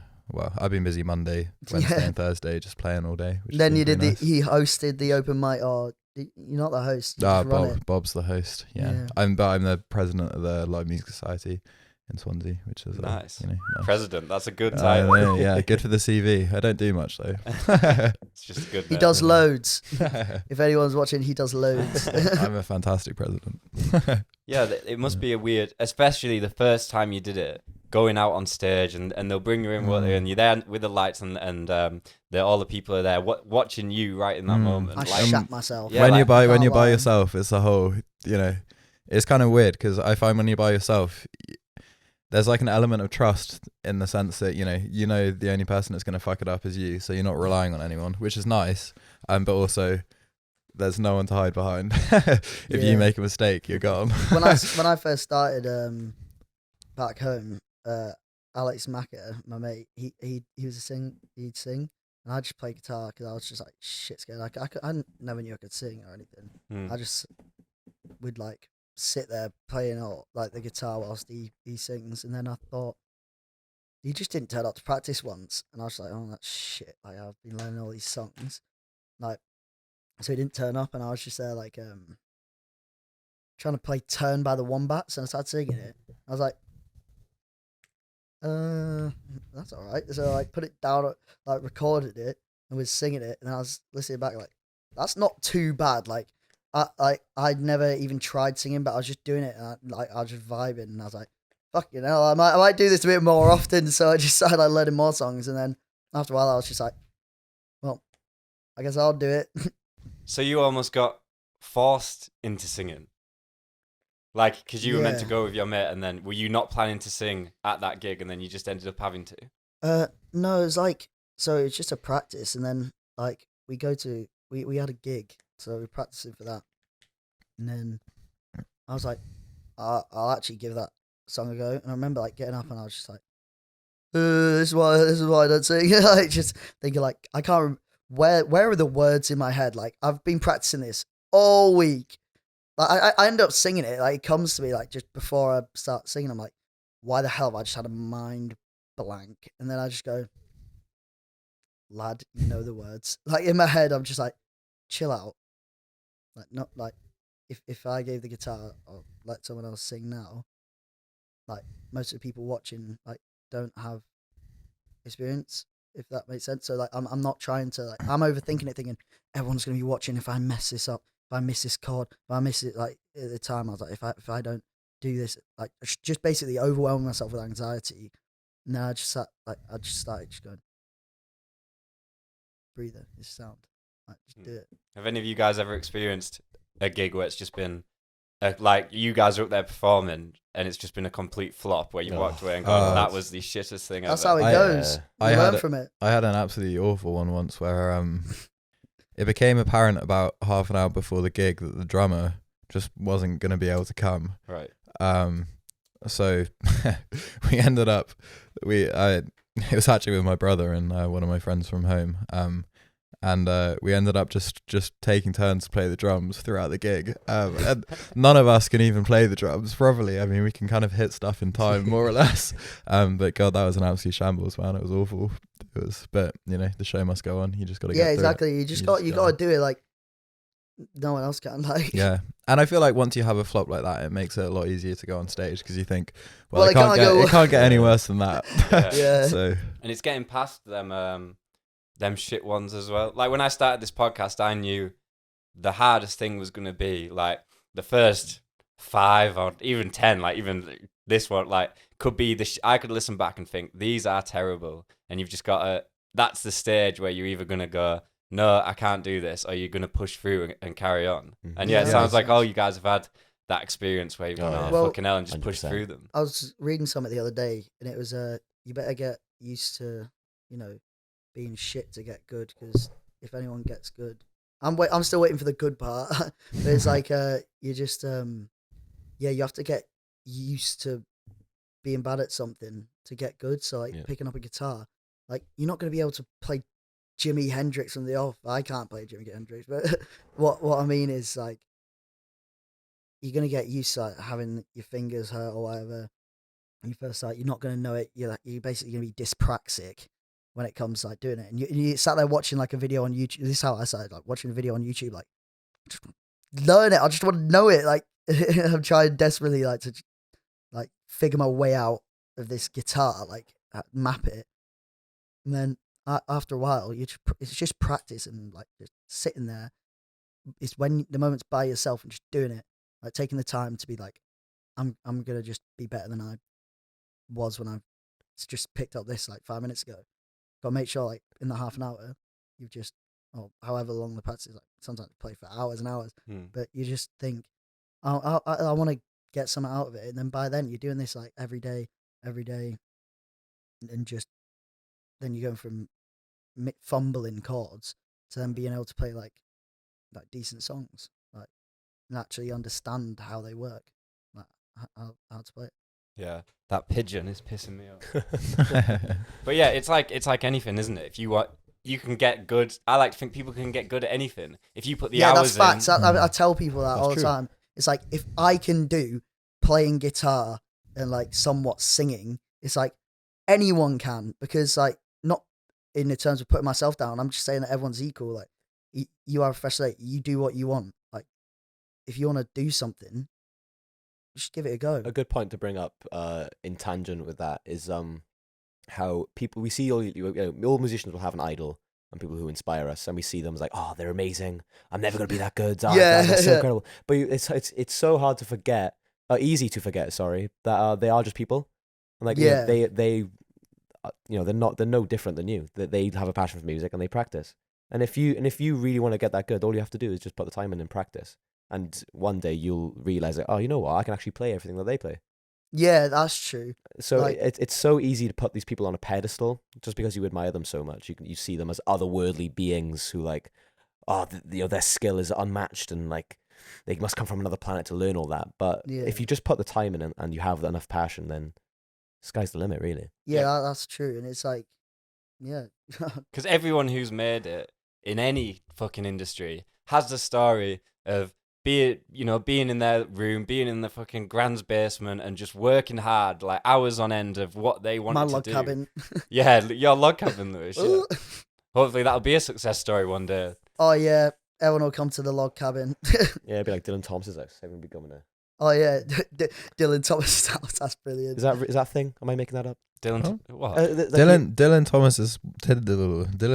I've been busy Monday, Wednesday, Yeah. and Thursday, just playing all day. Which Then has you been did pretty nice. he hosted the open mic, or You're not the host. You just run it. Bob's the host. Yeah. Yeah. I'm the president of the Live Music Society in Swansea, which is Nice. nice. President. That's a good I title. know, yeah, good for the CV. I don't do much though. It's just a good. He name. does loads. If anyone's watching, he does loads. I'm a fantastic president. Yeah, it must be a weird, especially the first time you did it, going out on stage and they'll bring you in, and you're there with the lights and all the people are there watching you right in that moment. I Like, shat myself. Yeah, when like- you're by Can't lie. yourself, it's a whole, it's kind of weird because I find when you're by yourself, there's like an element of trust in the sense that you know the only person that's going to fuck it up is you, so you're not relying on anyone, which is nice. But also there's no one to hide behind. If Yeah. you make a mistake, you're gone. when I first started back home, Alex Macker, my mate, he was he'd sing, and I just played guitar because I was just like shit scared. Like I never knew I could sing or anything. Hmm. I just would like sit there playing all like the guitar whilst he sings, and then I thought he just didn't turn up to practice once, and I was like, oh, that's shit. Like I've been learning all these songs, like so he didn't turn up, and I was just there like trying to play "Turn" by the Wombats, and I started singing it. I was like, that's all right. So I like put it down, like recorded it, and was singing it, and I was listening back like, that's not too bad. Like I'd never even tried singing, but I was just doing it, and I was just vibing, and I was like, fucking hell, I might do this a bit more often. So I just started like learning more songs, and then after a while, I was just like, well, I guess I'll do it. So you almost got forced into singing, like because you were meant to Yeah. go with your mate, and then were you not planning to sing at that gig, and then you just ended up having to? No, it was like, so it's just a practice, and then like we had a gig, so we were practicing for that, and then I was like, I'll actually give that song a go, and I remember like getting up, and I was just like, this is why I don't sing. Like just thinking like I can't where are the words in my head? Like I've been practicing this all week. Like I end up singing it. Like it comes to me like just before I start singing, I'm like, why the hell have I just had a mind blank? And then I just go, lad, you know the words. Like in my head, I'm just like, chill out. Like not like if I gave the guitar or let someone else sing now, like most of the people watching like don't have experience, if that makes sense. So like I'm not trying to like I'm overthinking it, thinking everyone's gonna be watching if I mess this up, if I miss this chord, if I miss it. Like at the time I was like, if I don't do this, like just basically overwhelming myself with anxiety. And then I just started just going, breather, this sound, like just do it. Have any of you guys ever experienced a gig where it's just been like you guys are up there performing and it's just been a complete flop where you walked away and gone, that was the shittest thing That's ever? how it goes. I You had learn a- from it. I had an absolutely awful one once where it became apparent about half an hour before the gig that the drummer just wasn't going to be able to come. Right. So we ended up it was actually with my brother and one of my friends from home. And we ended up just taking turns to play the drums throughout the gig. And none of us can even play the drums properly. I mean, we can kind of hit stuff in time, more or less. But God, that was an absolute shambles, man. It was awful. But the show must go on. You just got to get through Exactly. it. You just got to do it like no one else can. Like Yeah, and I feel like once you have a flop like that, it makes it a lot easier to go on stage because you think, well, Well, it can't get any worse than that. Yeah. So And it's getting past them shit ones as well. Like when I started this podcast, I knew the hardest thing was going to be like the first 5 or even 10, like even this one, like could be I could listen back and think these are terrible. And you've just got to, that's the stage where you're either going to go, no, I can't do this, or you're going to push through and carry on. And yeah, it Yeah. sounds like all you guys have had that experience where you've gone, Oh, yeah. Well, fucking hell, and just push 100%. through them. I was reading something the other day, and it was you better get used to being shit to get good, because if anyone gets good, I'm still waiting for the good part. But it's like you just you have to get used to being bad at something to get good. So like picking up a guitar, like you're not going to be able to play Jimi Hendrix from the off. I can't play Jimi Hendrix, but what I mean is like you're going to get used to like, having your fingers hurt or whatever. When you first start, you're not going to know it. You're basically going to be dyspraxic when it comes to like doing it. And you sat there watching like a video on YouTube. This is how I started, like watching a video on YouTube, like just learn it. I just want to know it. Like I'm trying desperately like to like figure my way out of this guitar, like map it, and then after a while, it's just practice and like just sitting there. It's when the moment's by yourself and just doing it, like taking the time to be like, I'm gonna just be better than I was when I just picked up this like 5 minutes ago. Got to make sure like in the half an hour you've just however long the practice is, like sometimes play for hours and hours, but you just think, I want to get something out of it, and then by then you're doing this like every day, and just then you're going from fumbling chords to then being able to play like decent songs, like and actually understand how they work, like how to play it. Yeah, that pigeon is pissing me off. But yeah, it's like anything, isn't it? If you want, you can get good. I like to think people can get good at anything if you put the hours in. That's facts. I tell people that all the true. time. It's like if I can do playing guitar and like somewhat singing, it's like anyone can, because like not in the terms of putting myself down. I'm just saying that everyone's equal. Like you are a professional. You do what you want. Like if you want to do something, just give it a go. A good point to bring up in tangent with that is how people, we see all musicians will have an idol and people who inspire us, and we see them as like, oh, they're amazing, I'm never gonna be that good. That's so incredible. But it's so hard to forget, easy to forget, sorry, that they are just people, and like they they're no different than you. That they have a passion for music and they practice. And if you really want to get that good, all you have to do is just put the time in and practice. And one day you'll realize that, oh, you know what, I can actually play everything that they play. Yeah, that's true. So like, it's so easy to put these people on a pedestal just because you admire them so much. You see them as otherworldly beings who like, their skill is unmatched and like they must come from another planet to learn all that. But if you just put the time in and you have enough passion, then sky's the limit, really. Yeah, that's true. And it's like, yeah, because everyone who's made it in any fucking industry has the story of being in their room, being in the fucking grand's basement and just working hard, like hours on end of what they wanted to do. My log cabin. Yeah, your log cabin, Lewis. Yeah. Hopefully that'll be a success story one day. Oh yeah, everyone will come to the log cabin. Yeah, it'd be like Dylan Thomas's house. Everyone would be coming there. Oh yeah, Dylan Thomas' house. That's brilliant. Is that a thing? Am I making that up? Dylan, what? Dylan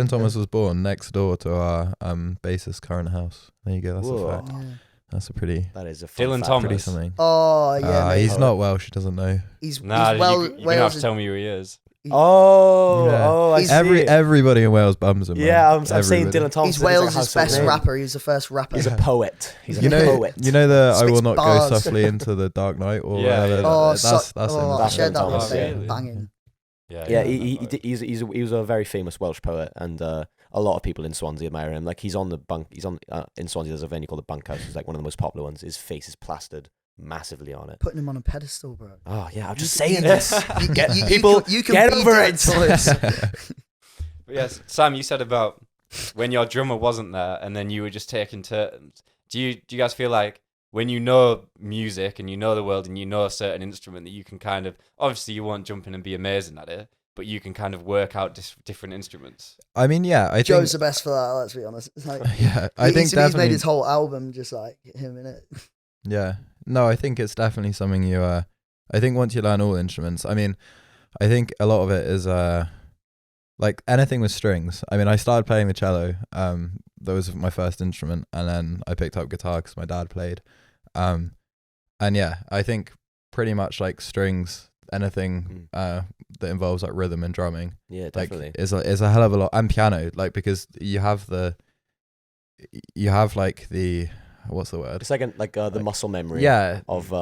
Thomas was born next door to our bassist's current house. There you go. That's a fact. Yeah. That's a pretty. That is a fun Dylan fact. Thomas. Pretty something. Oh yeah, mate. He's not Welsh. He doesn't know. He's you're gonna have to tell me who he is. I see. Everybody in Wales bums him. Yeah, man. I'm saying Dylan Thomas. He's Wales' best rapper. He's the first rapper. He's a poet. He's a poet. You know the I Spits will not bars. go softly into the dark night or Yeah, whatever. yeah. That's him. I shared that Dylan one. Thomas, Yeah. really? Banging. Yeah, he was a very famous Welsh poet, and a lot of people in Swansea admire him. Like he's on in Swansea. There's a venue called the Bunkhouse. It's like one of the most popular ones. His face is plastered massively on it. Putting him on a pedestal, bro. Oh yeah, I'm just saying this. You can get be over Dylan it. Thomas. But yes, Sam, you said about when your drummer wasn't there and then you were just taking turns. Do you guys feel like when you know music and you know the world and you know a certain instrument that you can kind of, obviously you won't jump in and be amazing at it, but you can kind of work out different instruments? I mean, yeah, I think Joe's the best for that. Let's be honest. It's like, yeah, I think he's definitely made his whole album just like him in it. Yeah. No, I think it's definitely something you I think once you learn all instruments, I mean, I think a lot of it is like anything with strings. I mean, I started playing the cello. That was my first instrument, and then I picked up guitar because my dad played. And yeah, I think pretty much like strings, anything that involves like rhythm and drumming, Yeah, definitely. like is a hell of a lot, and piano, like because you have like the what's the word? It's like the muscle memory. Yeah. Of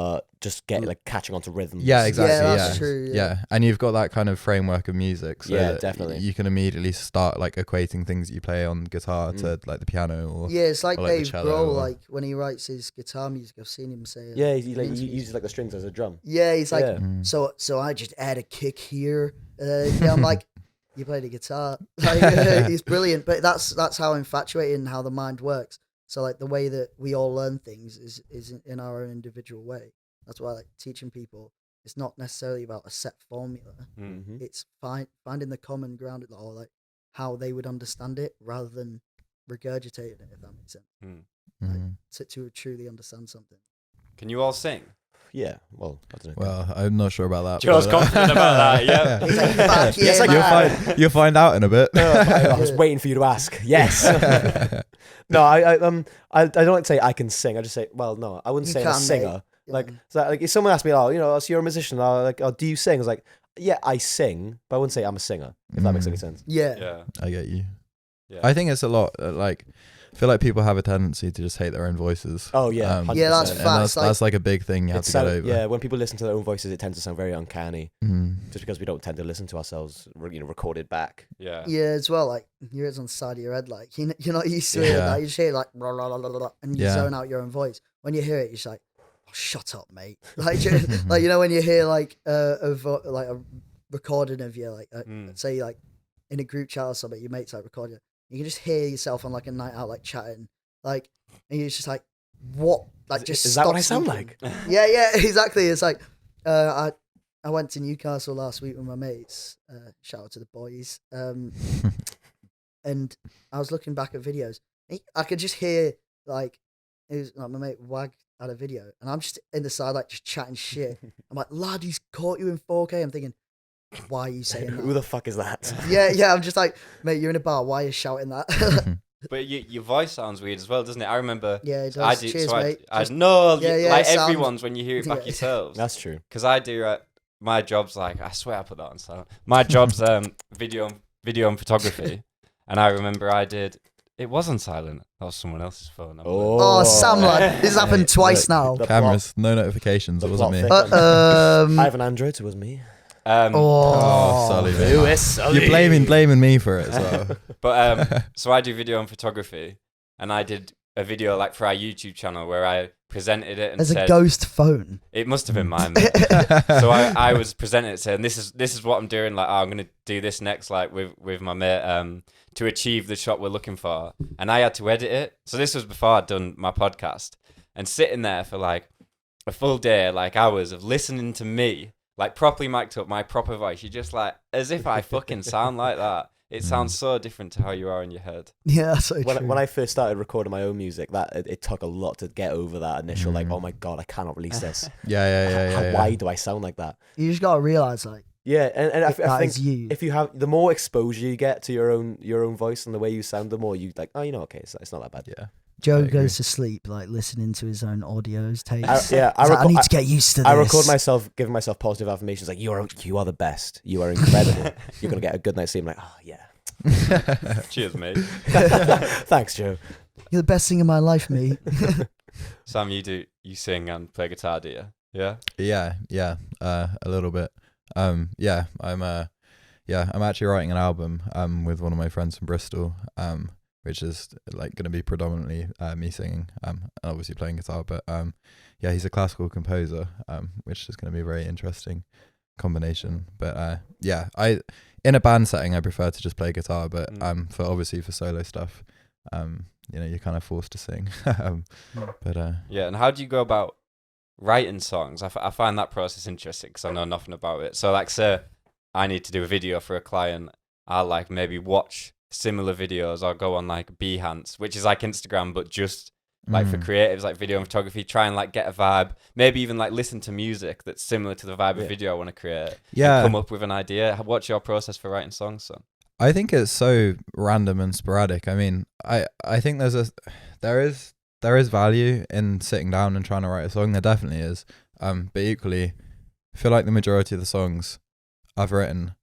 just catching onto rhythms. Yeah, exactly. Yeah, Yeah, that's true, yeah. Yeah, and you've got that kind of framework of music. So Yeah, that definitely. You can immediately start like equating things you play on guitar to like the piano or Yeah, it's like or, like, the Dave cello Grohl, or- like when he writes his guitar music, I've seen him say it. Yeah, in he interviews. uses like the strings as a drum. Yeah, he's like, Yeah. so I just add a kick here. Yeah, I'm like, you play the guitar. Like, he's brilliant, but that's how infatuating and how the mind works. So like the way that we all learn things is in our own individual way. That's why I like teaching people. It's not necessarily about a set formula. Mm-hmm. It's finding the common ground or like how they would understand it rather than regurgitating it. If that makes sense. to truly understand something. Can you all sing? Yeah, well, I don't know. Well, I'm not sure about that. Joe's but, confident about that, yeah. He's like, "Fuck Yes, yeah, I man." you'll find out in a bit. I was waiting for you to ask. Yes. No, I don't like to say I can sing. I just say, well, no, I wouldn't You say I'm a can, singer. mate. Like, Yeah. so like if someone asked me, oh, so you're a musician, do you sing? I was like, yeah, I sing, but I wouldn't say I'm a singer. If that makes any sense. Yeah. Yeah. I get you. Yeah. I think it's a lot. I feel like people have a tendency to just hate their own voices. Oh yeah, 100%. Yeah, that's And facts. that's like a big thing you have to get over. Yeah, when people listen to their own voices, it tends to sound very uncanny. Mhm. Just because we don't tend to listen to ourselves, recorded back. Yeah. Yeah, as well. Like your ears on the side of your head, like you're not used to it. Yeah. Like, you just hear like blah, blah, blah, blah, blah, and you Yeah. zone out your own voice. When you hear it, you're just like, oh, "Shut up, mate!" Like, like when you hear like a recording of you, like say like in a group chat or something, your mates like recording. You can just hear yourself on like a night out, like chatting, like, and you're just like, "What?" Like, just is that what I stop sound thinking. like? Yeah, exactly. It's like I went to Newcastle last week with my mates. Shout out to the boys. And I was looking back at videos. I could just hear like it was like my mate Wag had a video, and I'm just in the side like just chatting shit. I'm like, "Lad, he's caught you in 4K." I'm thinking, why are you saying that? Who the fuck is that? Yeah. I'm just like, mate, you're in a bar. Why are you shouting that? But your voice sounds weird as well, doesn't it? I remember. Yeah, it does. I do. Cheers, so mate. I Just- know, Yeah, like sound- everyone's when you hear it back Yeah. yourselves. That's true. Because I do. My job's like, I swear I put that on silent. My job's video and photography, and I remember I did. It was on silent. That was someone else's phone. Oh, Sam, lad, this has happened twice now. The Cameras, no notifications. the It wasn't me. plot thickens. I Oh, have an Android, so it was me. Oh, Sully, mate. Lewis, Sully. You're blaming me for it as well. But so I do video and photography, and I did a video like for our YouTube channel where I presented it and there's said a ghost phone. it must have been mine. Mate. So I was presenting it saying this is what I'm doing. Like, I'm gonna do this next, like with my mate, to achieve the shot we're looking for. And I had to edit it. So this was before I'd done my podcast, and sitting there for like a full day, like hours of listening to me, like properly mic'd up, my proper voice. You're just like, as if I fucking sound like that. It sounds so different to how you are in your head. Yeah, that's so true. When I first started recording my own music, it took a lot to get over that initial like, oh my god, I cannot release this. Yeah. Why do I sound like that? You just gotta realize, like, Yeah, and I that think is you. if you have the more exposure you get to your own voice and the way you sound, the more you like, oh, okay, it's not that bad. Yeah. Joe I agree. goes to sleep like listening to his own audios tapes. I He's like, I need to get used to this. I record myself giving myself positive affirmations like you are the best, you are incredible, you're gonna get a good night's sleep. I'm like, oh yeah. Cheers, mate. Thanks, Joe. You're the best thing in my life, mate. Sam, you sing and play guitar, do you? Yeah. Yeah, a little bit. I'm actually writing an album with one of my friends from Bristol, which is like going to be predominantly me singing, and obviously playing guitar. But he's a classical composer, which is going to be a very interesting combination. But I in a band setting I prefer to just play guitar, but for solo stuff, you're kind of forced to sing. Yeah, and how do you go about writing songs? I find that process interesting because I know nothing about it. So like, say I need to do a video for a client, I'll like maybe watch similar videos or go on like Behance, which is like Instagram but just like for creatives, like video and photography, try and like get a vibe, maybe even like listen to music that's similar to the vibe of video I want to create. Yeah. Come up with an idea. What's your process for writing songs, son? I think it's so random and sporadic. I mean, I think there is value in sitting down and trying to write a song. There definitely is. But equally, I feel like the majority of the songs I've written,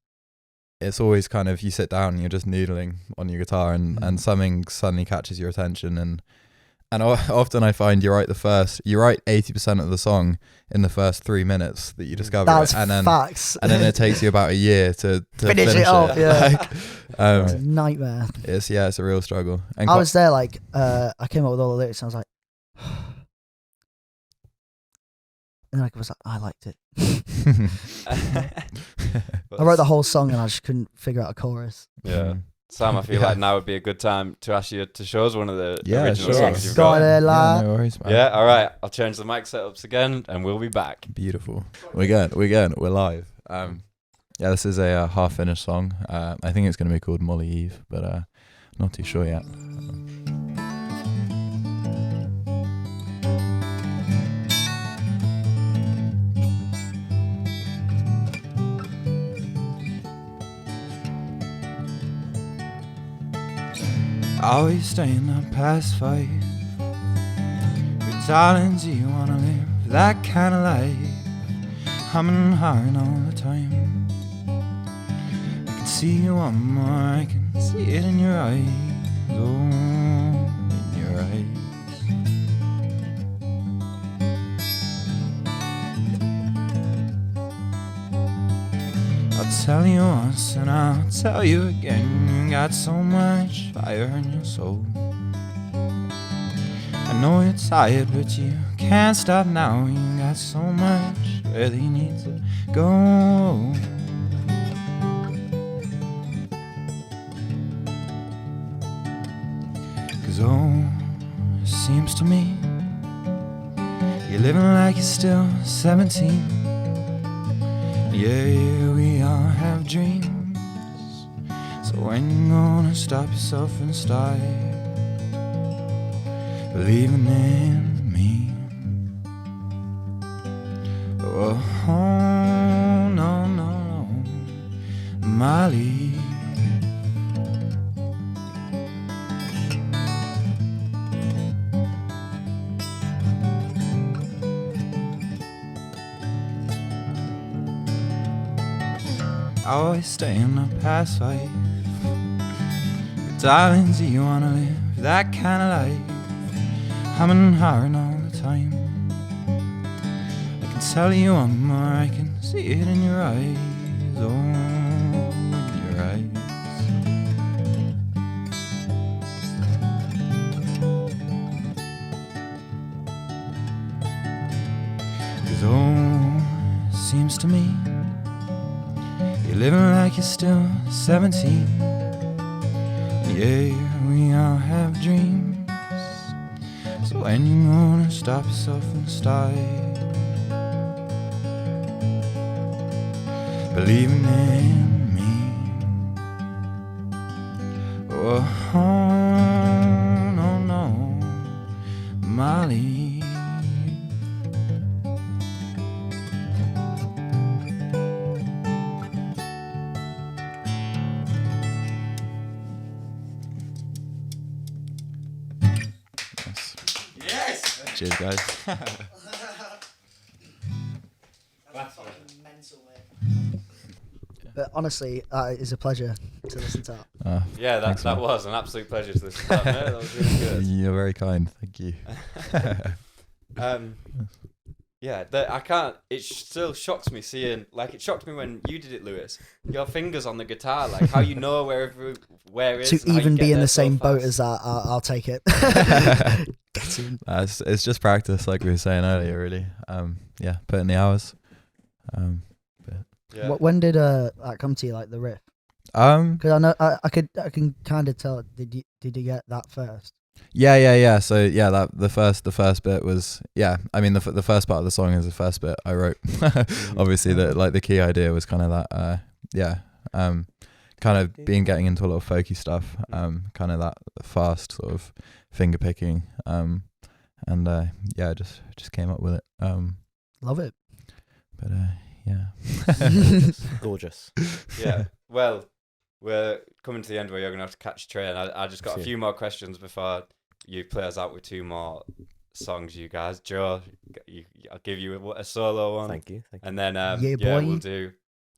it's always kind of you sit down and you're just noodling on your guitar and something suddenly catches your attention and often I find you write 80% of the song in the first 3 minutes that you discover That's it, and then facts. and then it takes you about a year to Finish it off, yeah. It's a Like, nightmare. it's a real struggle. And I was there, like, I came up with all the lyrics and I was like, and I was like, I liked it. I wrote the whole song and I just couldn't figure out a chorus. Yeah. Sam, I feel like now would be a good time to ask you to show us one of the original sure. songs you've Go got. on there, lad. no worries, man. Yeah, all right. I'll change the mic setups again and we'll be back. Beautiful. We're live. This is a half-finished song. I think it's going to be called Molly Eve, but not too sure yet. Always staying up past 5. But darling, do you wanna live that kind of life? Humming hard all the time. I can see you one more, I can see it in your eyes. Oh, in your eyes. I'll tell you once and I'll tell you again. You got so much fire in your soul. I know you're tired, but you can't stop now. You got so much where you need to go. Cause it seems to me you're living like you're still 17. Yeah, we all have dreams. So when you gonna stop yourself and start believing in me? Oh, no, no, no, Molly. Always staying up past 5. But darling, do you wanna live that kind of life? Humming hard all the time. I can tell you one more, I can see it in your eyes. Oh, in your eyes. Cause seems to me you're living like you're still 17. Yeah, we all have dreams. So when you gonna stop yourself and start believing in me? Oh, no, no, Molly. Cheers, guys. But honestly, it is a pleasure to listen to that. Yeah, that was an absolute pleasure to listen to that, mate. That was really good. You're very kind. Thank you. Yeah, I can't. It still shocks me seeing, like, it shocked me when you did it, Lewis. Your fingers on the guitar, like how you know where it is. To even be in the same boat as that, I'll take it. It's just practice, like we were saying earlier. Really, yeah, put in the hours. Yeah. When did that come to you, like the riff? Because I know I can kind of tell. Did you get that first? Yeah. So yeah, that the first bit was, yeah. I mean, the first part of the song is the first bit I wrote. Obviously, the key idea was kind of that. Kind of getting into a lot of folky stuff. Kind of that fast sort of finger picking. Just came up with it. Love it. But yeah. Gorgeous. Yeah. Well, we're coming to the end where you're going to have to catch a train. I just got a few more questions before you play us out with 2 more songs, you guys. Joe, I'll give you a solo one. Thank you. And then boy.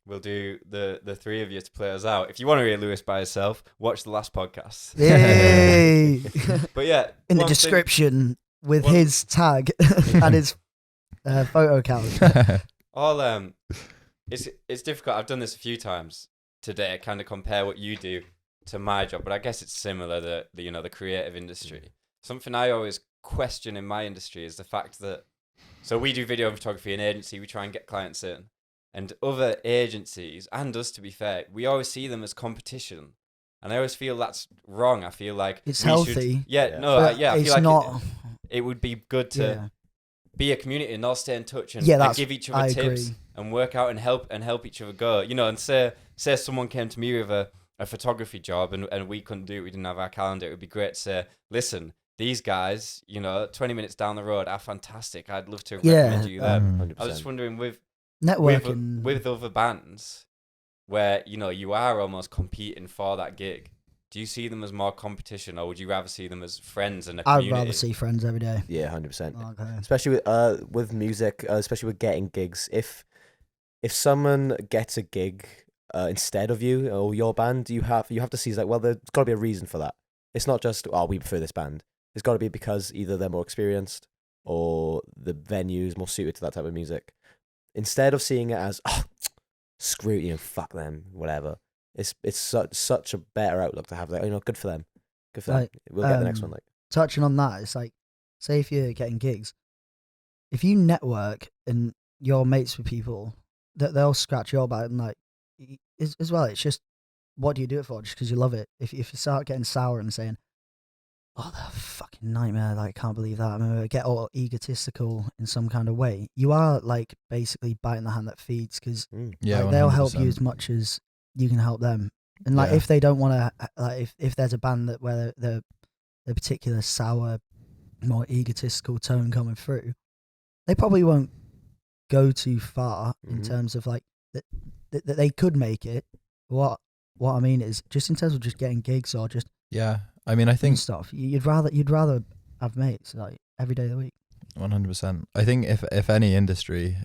we'll do the 3 of you to play us out. If you want to hear Lewis by himself, watch the last podcast. Yay! But yeah, In the description with his tag and his photo count. It's difficult. I've done this a few times today. Kind of compare what you do to my job, but I guess it's similar. The creative industry. Something I always question in my industry is the fact that we do video photography and agency. We try and get clients in, and other agencies and us, to be fair, we always see them as competition, and I always feel that's wrong. I feel like it's healthy. I feel like not. It would be good to be a community and all stay in touch and give each other I tips agree. and work out and help each other go. And say someone came to me with a photography job and we couldn't do it, we didn't have our calendar, it would be great to say, listen, these guys, 20 minutes down the road are fantastic. I'd love to recommend you them. 100%. I was just wondering with Networking with other bands where you are almost competing for that gig. do you see them as more competition, or would you rather see them as friends and a I'd community? rather see friends every day. Yeah, 100%. Okay. Especially with music, especially with getting gigs. If someone gets a gig instead of you or your band, you have to see like, well, there's got to be a reason for that. It's not just we prefer this band. It's got to be because either they're more experienced or the venue is more suited to that type of music. Instead of seeing it as screw you, fuck them, whatever. It's such a better outlook to have. Like, good for them. Good for them. We'll get the next one. Like, touching on that, it's like, say if you're getting gigs, if you network and you're mates with people, that they'll scratch your back and like as well. It's just, what do you do it for? Just because you love it. If you start getting sour and saying, "Oh, the fucking nightmare! Like, I can't believe that," I'm gonna get all egotistical in some kind of way. You are like basically biting the hand that feeds, because they'll help you as much as you can help them. And like, if they don't want to, like, if there's a band that where the particular sour, more egotistical tone coming through, they probably won't go too far in terms of like that they could make it. What I mean is, just in terms of just getting gigs or just I mean, I think stuff. You'd rather have mates like every day of the week. 100%. I think if any industry,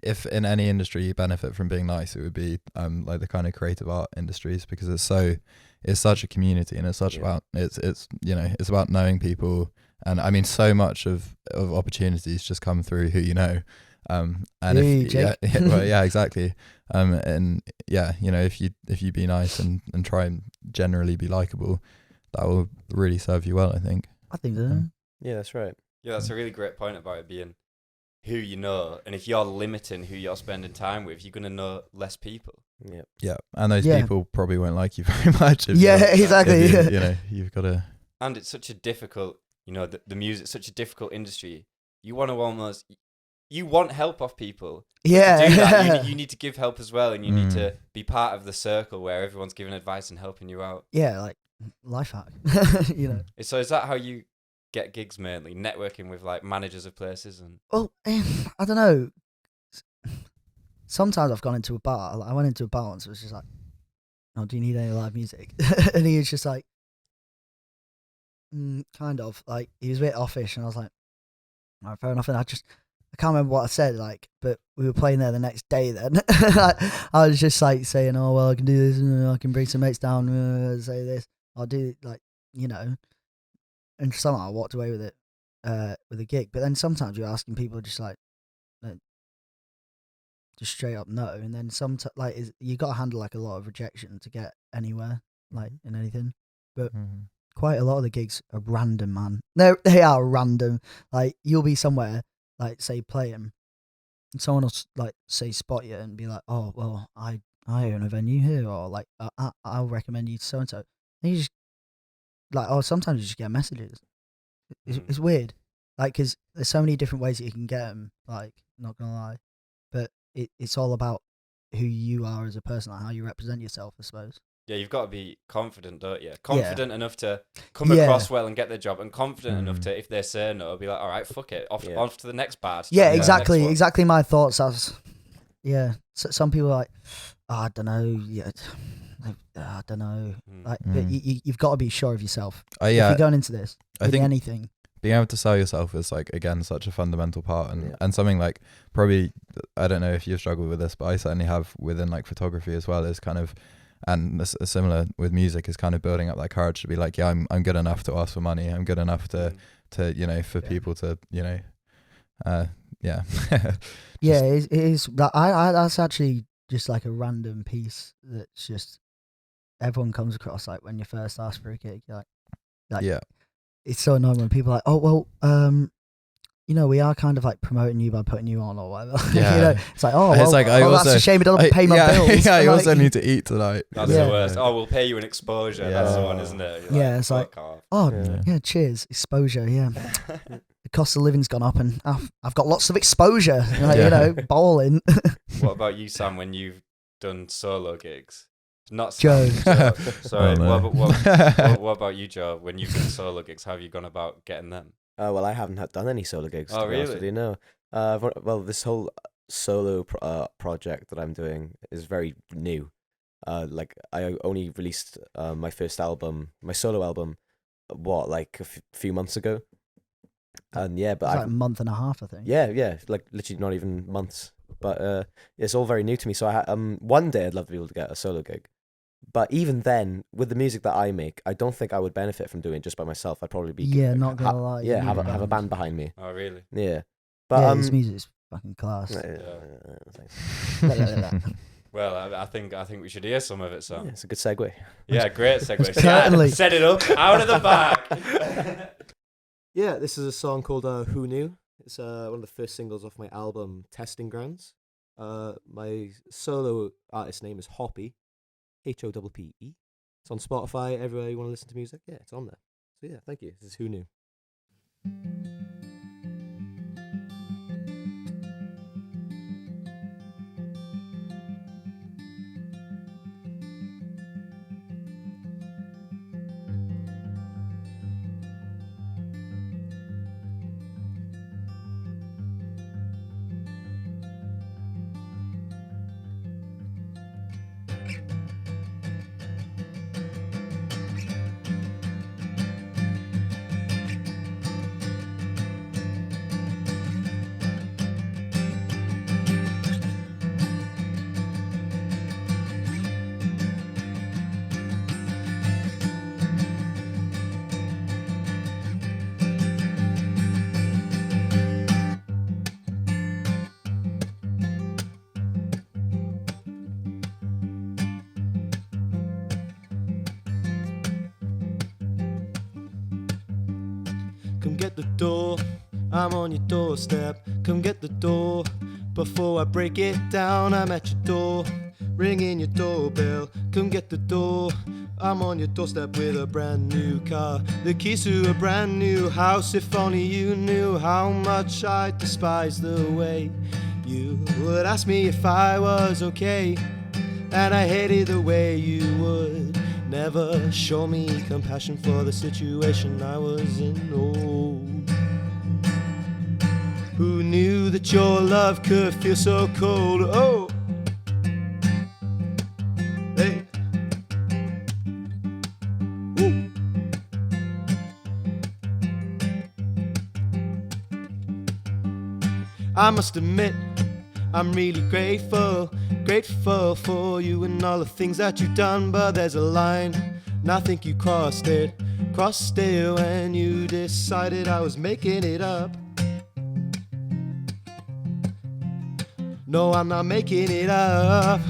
if in any industry you benefit from being nice, it would be like the kind of creative art industries, because it's such a community, and it's such about it's it's about knowing people, and I mean, so much of opportunities just come through who you know. And exactly. And if you be nice and try and generally be likable, that will really serve you well, I think. I think so. Yeah, that's right. Yeah, that's a really great point about it being who you know, and if you're limiting who you're spending time with, you're gonna know less people. Yeah, and those people probably won't like you very much. Exactly. You've got to. And it's such a difficult, the music's such a difficult industry. You want help off people. Yeah. To do that, you need to give help as well, and you need to be part of the circle where everyone's giving advice and helping you out. Yeah, like life hack. So is that how you get gigs mainly? Networking with like managers of places and. Well, I don't know. Sometimes I've gone into a bar. Like, I went into a bar once. It was just like, "Oh, do you need any live music?" And he was just like, kind of like, he was a bit offish, and I was like, "All right, fair enough." And I can't remember what I said, like, but we were playing there the next day then. I was just like saying, "Oh, well, I can do this, and I can bring some mates down, say this, I'll do," like, and somehow I walked away with it, with a gig. But then sometimes you're asking people just like, just straight up no. And then you got to handle like a lot of rejection to get anywhere, like in anything. But quite a lot of the gigs are random, man. They are random. Like, you'll be somewhere, like, say, playing, and someone will like say spot you and be like, "Oh, well, I own a venue here," or like, I'll recommend you to so and so. And you just like, sometimes you just get messages. It's weird, like, because there's so many different ways that you can get them. Like, not gonna lie, but it's all about who you are as a person, like how you represent yourself, I suppose. Yeah, you've got to be confident, don't you? Confident enough to come across well and get the job, and confident enough to, if they say no, be like, "All right, fuck it, off to the next bad." Yeah, exactly my thoughts. Some people are like, I don't know, I don't know. Like, but you've got to be sure of yourself. If you're going into this, I think anything. Being able to sell yourself is, like, again, such a fundamental part, and something like, probably, I don't know if you've struggled with this, but I certainly have within like photography as well, is kind of, and similar with music, is kind of building up that courage to be like, I'm good enough to ask for money. I'm good enough to for people to Yeah, it is. That's actually just like a random piece that's just everyone comes across, like, when you first ask for a gig. You're like, yeah. It's so annoying when people are like, "Oh, well, we are kind of like promoting you by putting you on or whatever." Yeah. It's like, that's a shame it doesn't pay my bills. Yeah, you also need to eat tonight. That's the worst. Oh, we'll pay you an exposure. Yeah. That's the one, isn't it? It's like, cheers, exposure. Yeah, the cost of living's gone up, and I've got lots of exposure. Balling. What about you, Sam? When you've done solo gigs? Not Joe. Sorry. What about you, Joe? When you've done solo gigs, how have you gone about getting them? Well, I haven't done any solo gigs. Oh, really? With you, no. Well, this whole solo project that I'm doing is very new. Like I only released my first album, my solo album, like a few months ago. And yeah, but It's like a month and a half, I think. yeah, like literally not even months. But it's all very new to me. So one day I'd love to be able to get a solo gig. But even then, with the music that I make, I don't think I would benefit from doing it just by myself. I'd probably be not gonna lie. Yeah, have a band behind me. Oh, really? Yeah, but his music's fucking class. Well, I think we should hear some of it, so. Yeah, it's a good segue. Yeah, great segue. Certainly. Set it up out of the bag. Yeah, this is a song called Who Knew. It's one of the first singles off my album Testing Grounds. My solo artist name is Hoppy, Hoppee. It's on Spotify, everywhere you want to listen to music. Yeah, it's on there. So yeah, thank you. This is Who Knew. Come get the door, I'm on your doorstep. Come get the door, before I break it down. I'm at your door, ringing your doorbell. Come get the door, I'm on your doorstep with a brand new car. The keys to a brand new house. If only you knew how much I despise the way you would ask me if I was okay. And I hated the way you would never show me compassion for the situation I was in. Oh, who knew that your love could feel so cold? Oh, hey, ooh. I must admit, I'm really grateful for you and all the things that you've done. But there's a line, and I think you crossed it when you decided I was making it up. No, I'm not making it up.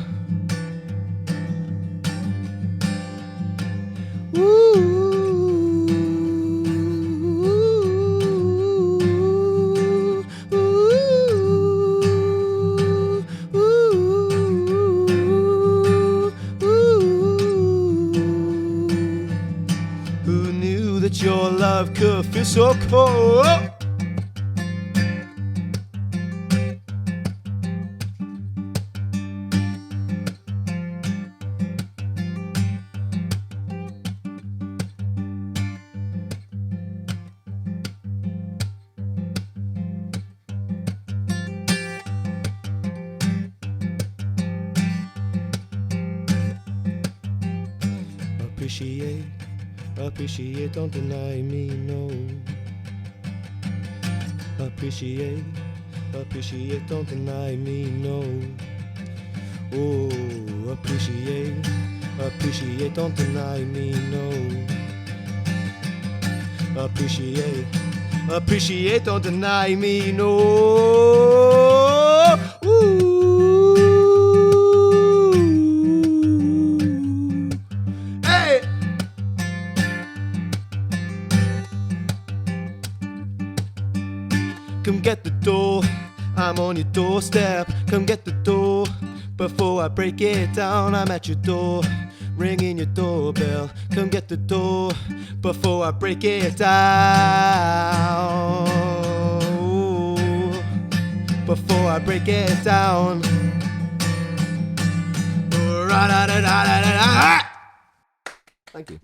Who knew that your love could feel so cold? Appreciate, don't deny me, no. Appreciate, don't deny me, no. Oh, appreciate, don't deny me, no. Appreciate, don't deny me, no. Ooh. Come get the door, I'm on your doorstep. Come get the door, before I break it down. I'm at your door, ringing your doorbell. Come get the door, before I break it down. Before I break it down. Thank you.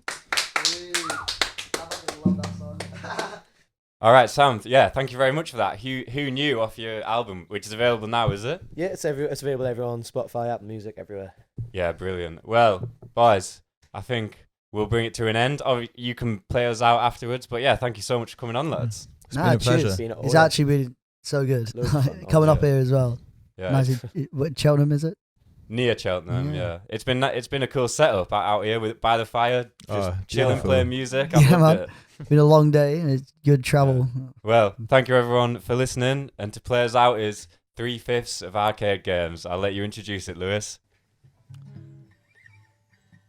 All right, Sam. Yeah, thank you very much for that. Who knew off your album, which is available now, is it? Yeah, it's available everywhere on Spotify, Apple Music, everywhere. Yeah, brilliant. Well, boys, I think we'll bring it to an end. Or you can play us out afterwards. But yeah, thank you so much for coming on, lads. It's been a pleasure. Been It's actually been so good. Loads of fun. Coming up Yeah. here as well. Yeah, Nice. What Cheltenham is it? near Cheltenham. Yeah. Yeah, it's been a cool setup out here with by the fire, just chilling, beautiful. playing music. Yeah, I loved man. it. Been a long day and it's good travel. Well, thank you everyone for listening. And to play us out is 3/5 of Arcade Games. I'll let you introduce it, Lewis.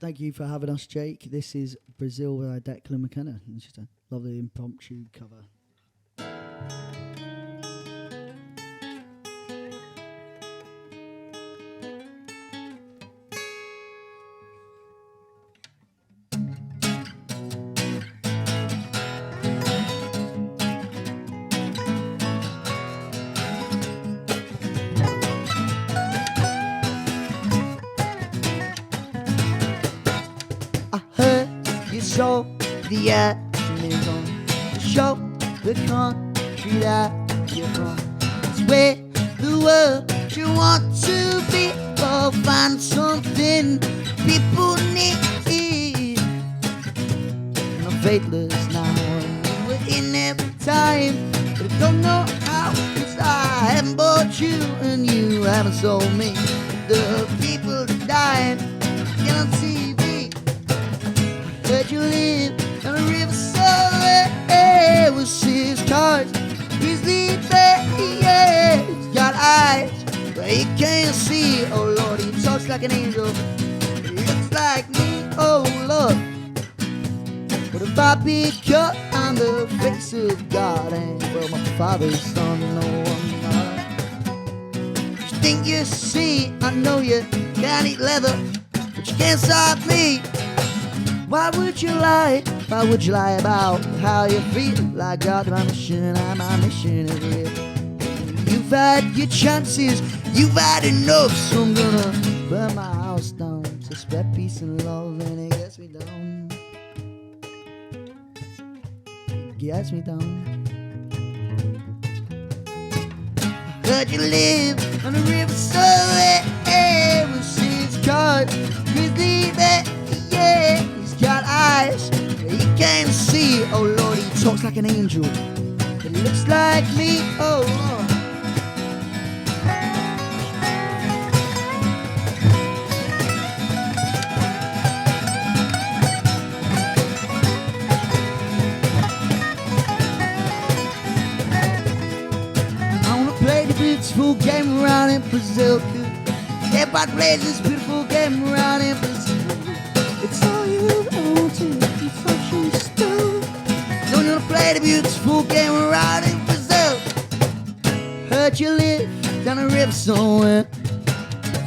Thank you for having us, Jake. This is Brazil by Declan McKenna. It's just a lovely impromptu cover. I heard you sold the animals to show the country that you're from. It's where the world you want to be. Or find something people need. I'm faithless now, and we're in every time. But I don't know how, 'cause I haven't bought you, and you haven't sold me. The people that died on TV. Heard you live on a river somewhere with 6 cars. Grizzly bear, yeah, he's got eyes, but he can't see. Oh Lord, he talks like an angel. He looks like me, oh Lord. But if I pick up on the face of God, and well, my father's son, no, I'm not. You think you see, I know you can't eat leather, but you can't stop me. Why would you lie? Why would you lie about how you feel? Like God's my mission and my mission is real. You've had your chances, you've had enough, so I'm gonna burn my house down to spread peace and love, and it gets me down. It gets me down. I heard you live on a river somewhere with 6 cars, grizzly bear, yeah. Got eyes, but he can't see. Oh Lord, he talks like an angel. It looks like me, oh Lord. I wanna play the beautiful game around in Brazil. Everybody plays this beautiful game around in Brazil. It's all you want to be fashion still. Don't you wanna play the beautiful game around in Brazil? Heard you live down a river somewhere.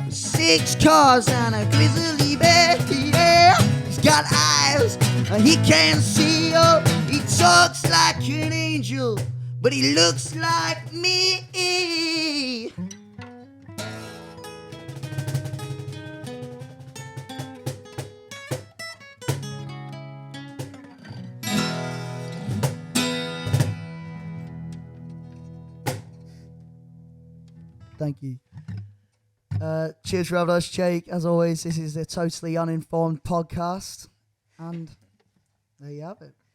6 cars and a grizzly bear, yeah. He's got eyes and he can't see. Oh, he talks like an angel, but he looks like me. Thank you. Cheers for having us, Jake. As always, this is the Totally Uninformed Podcast. And there you have it.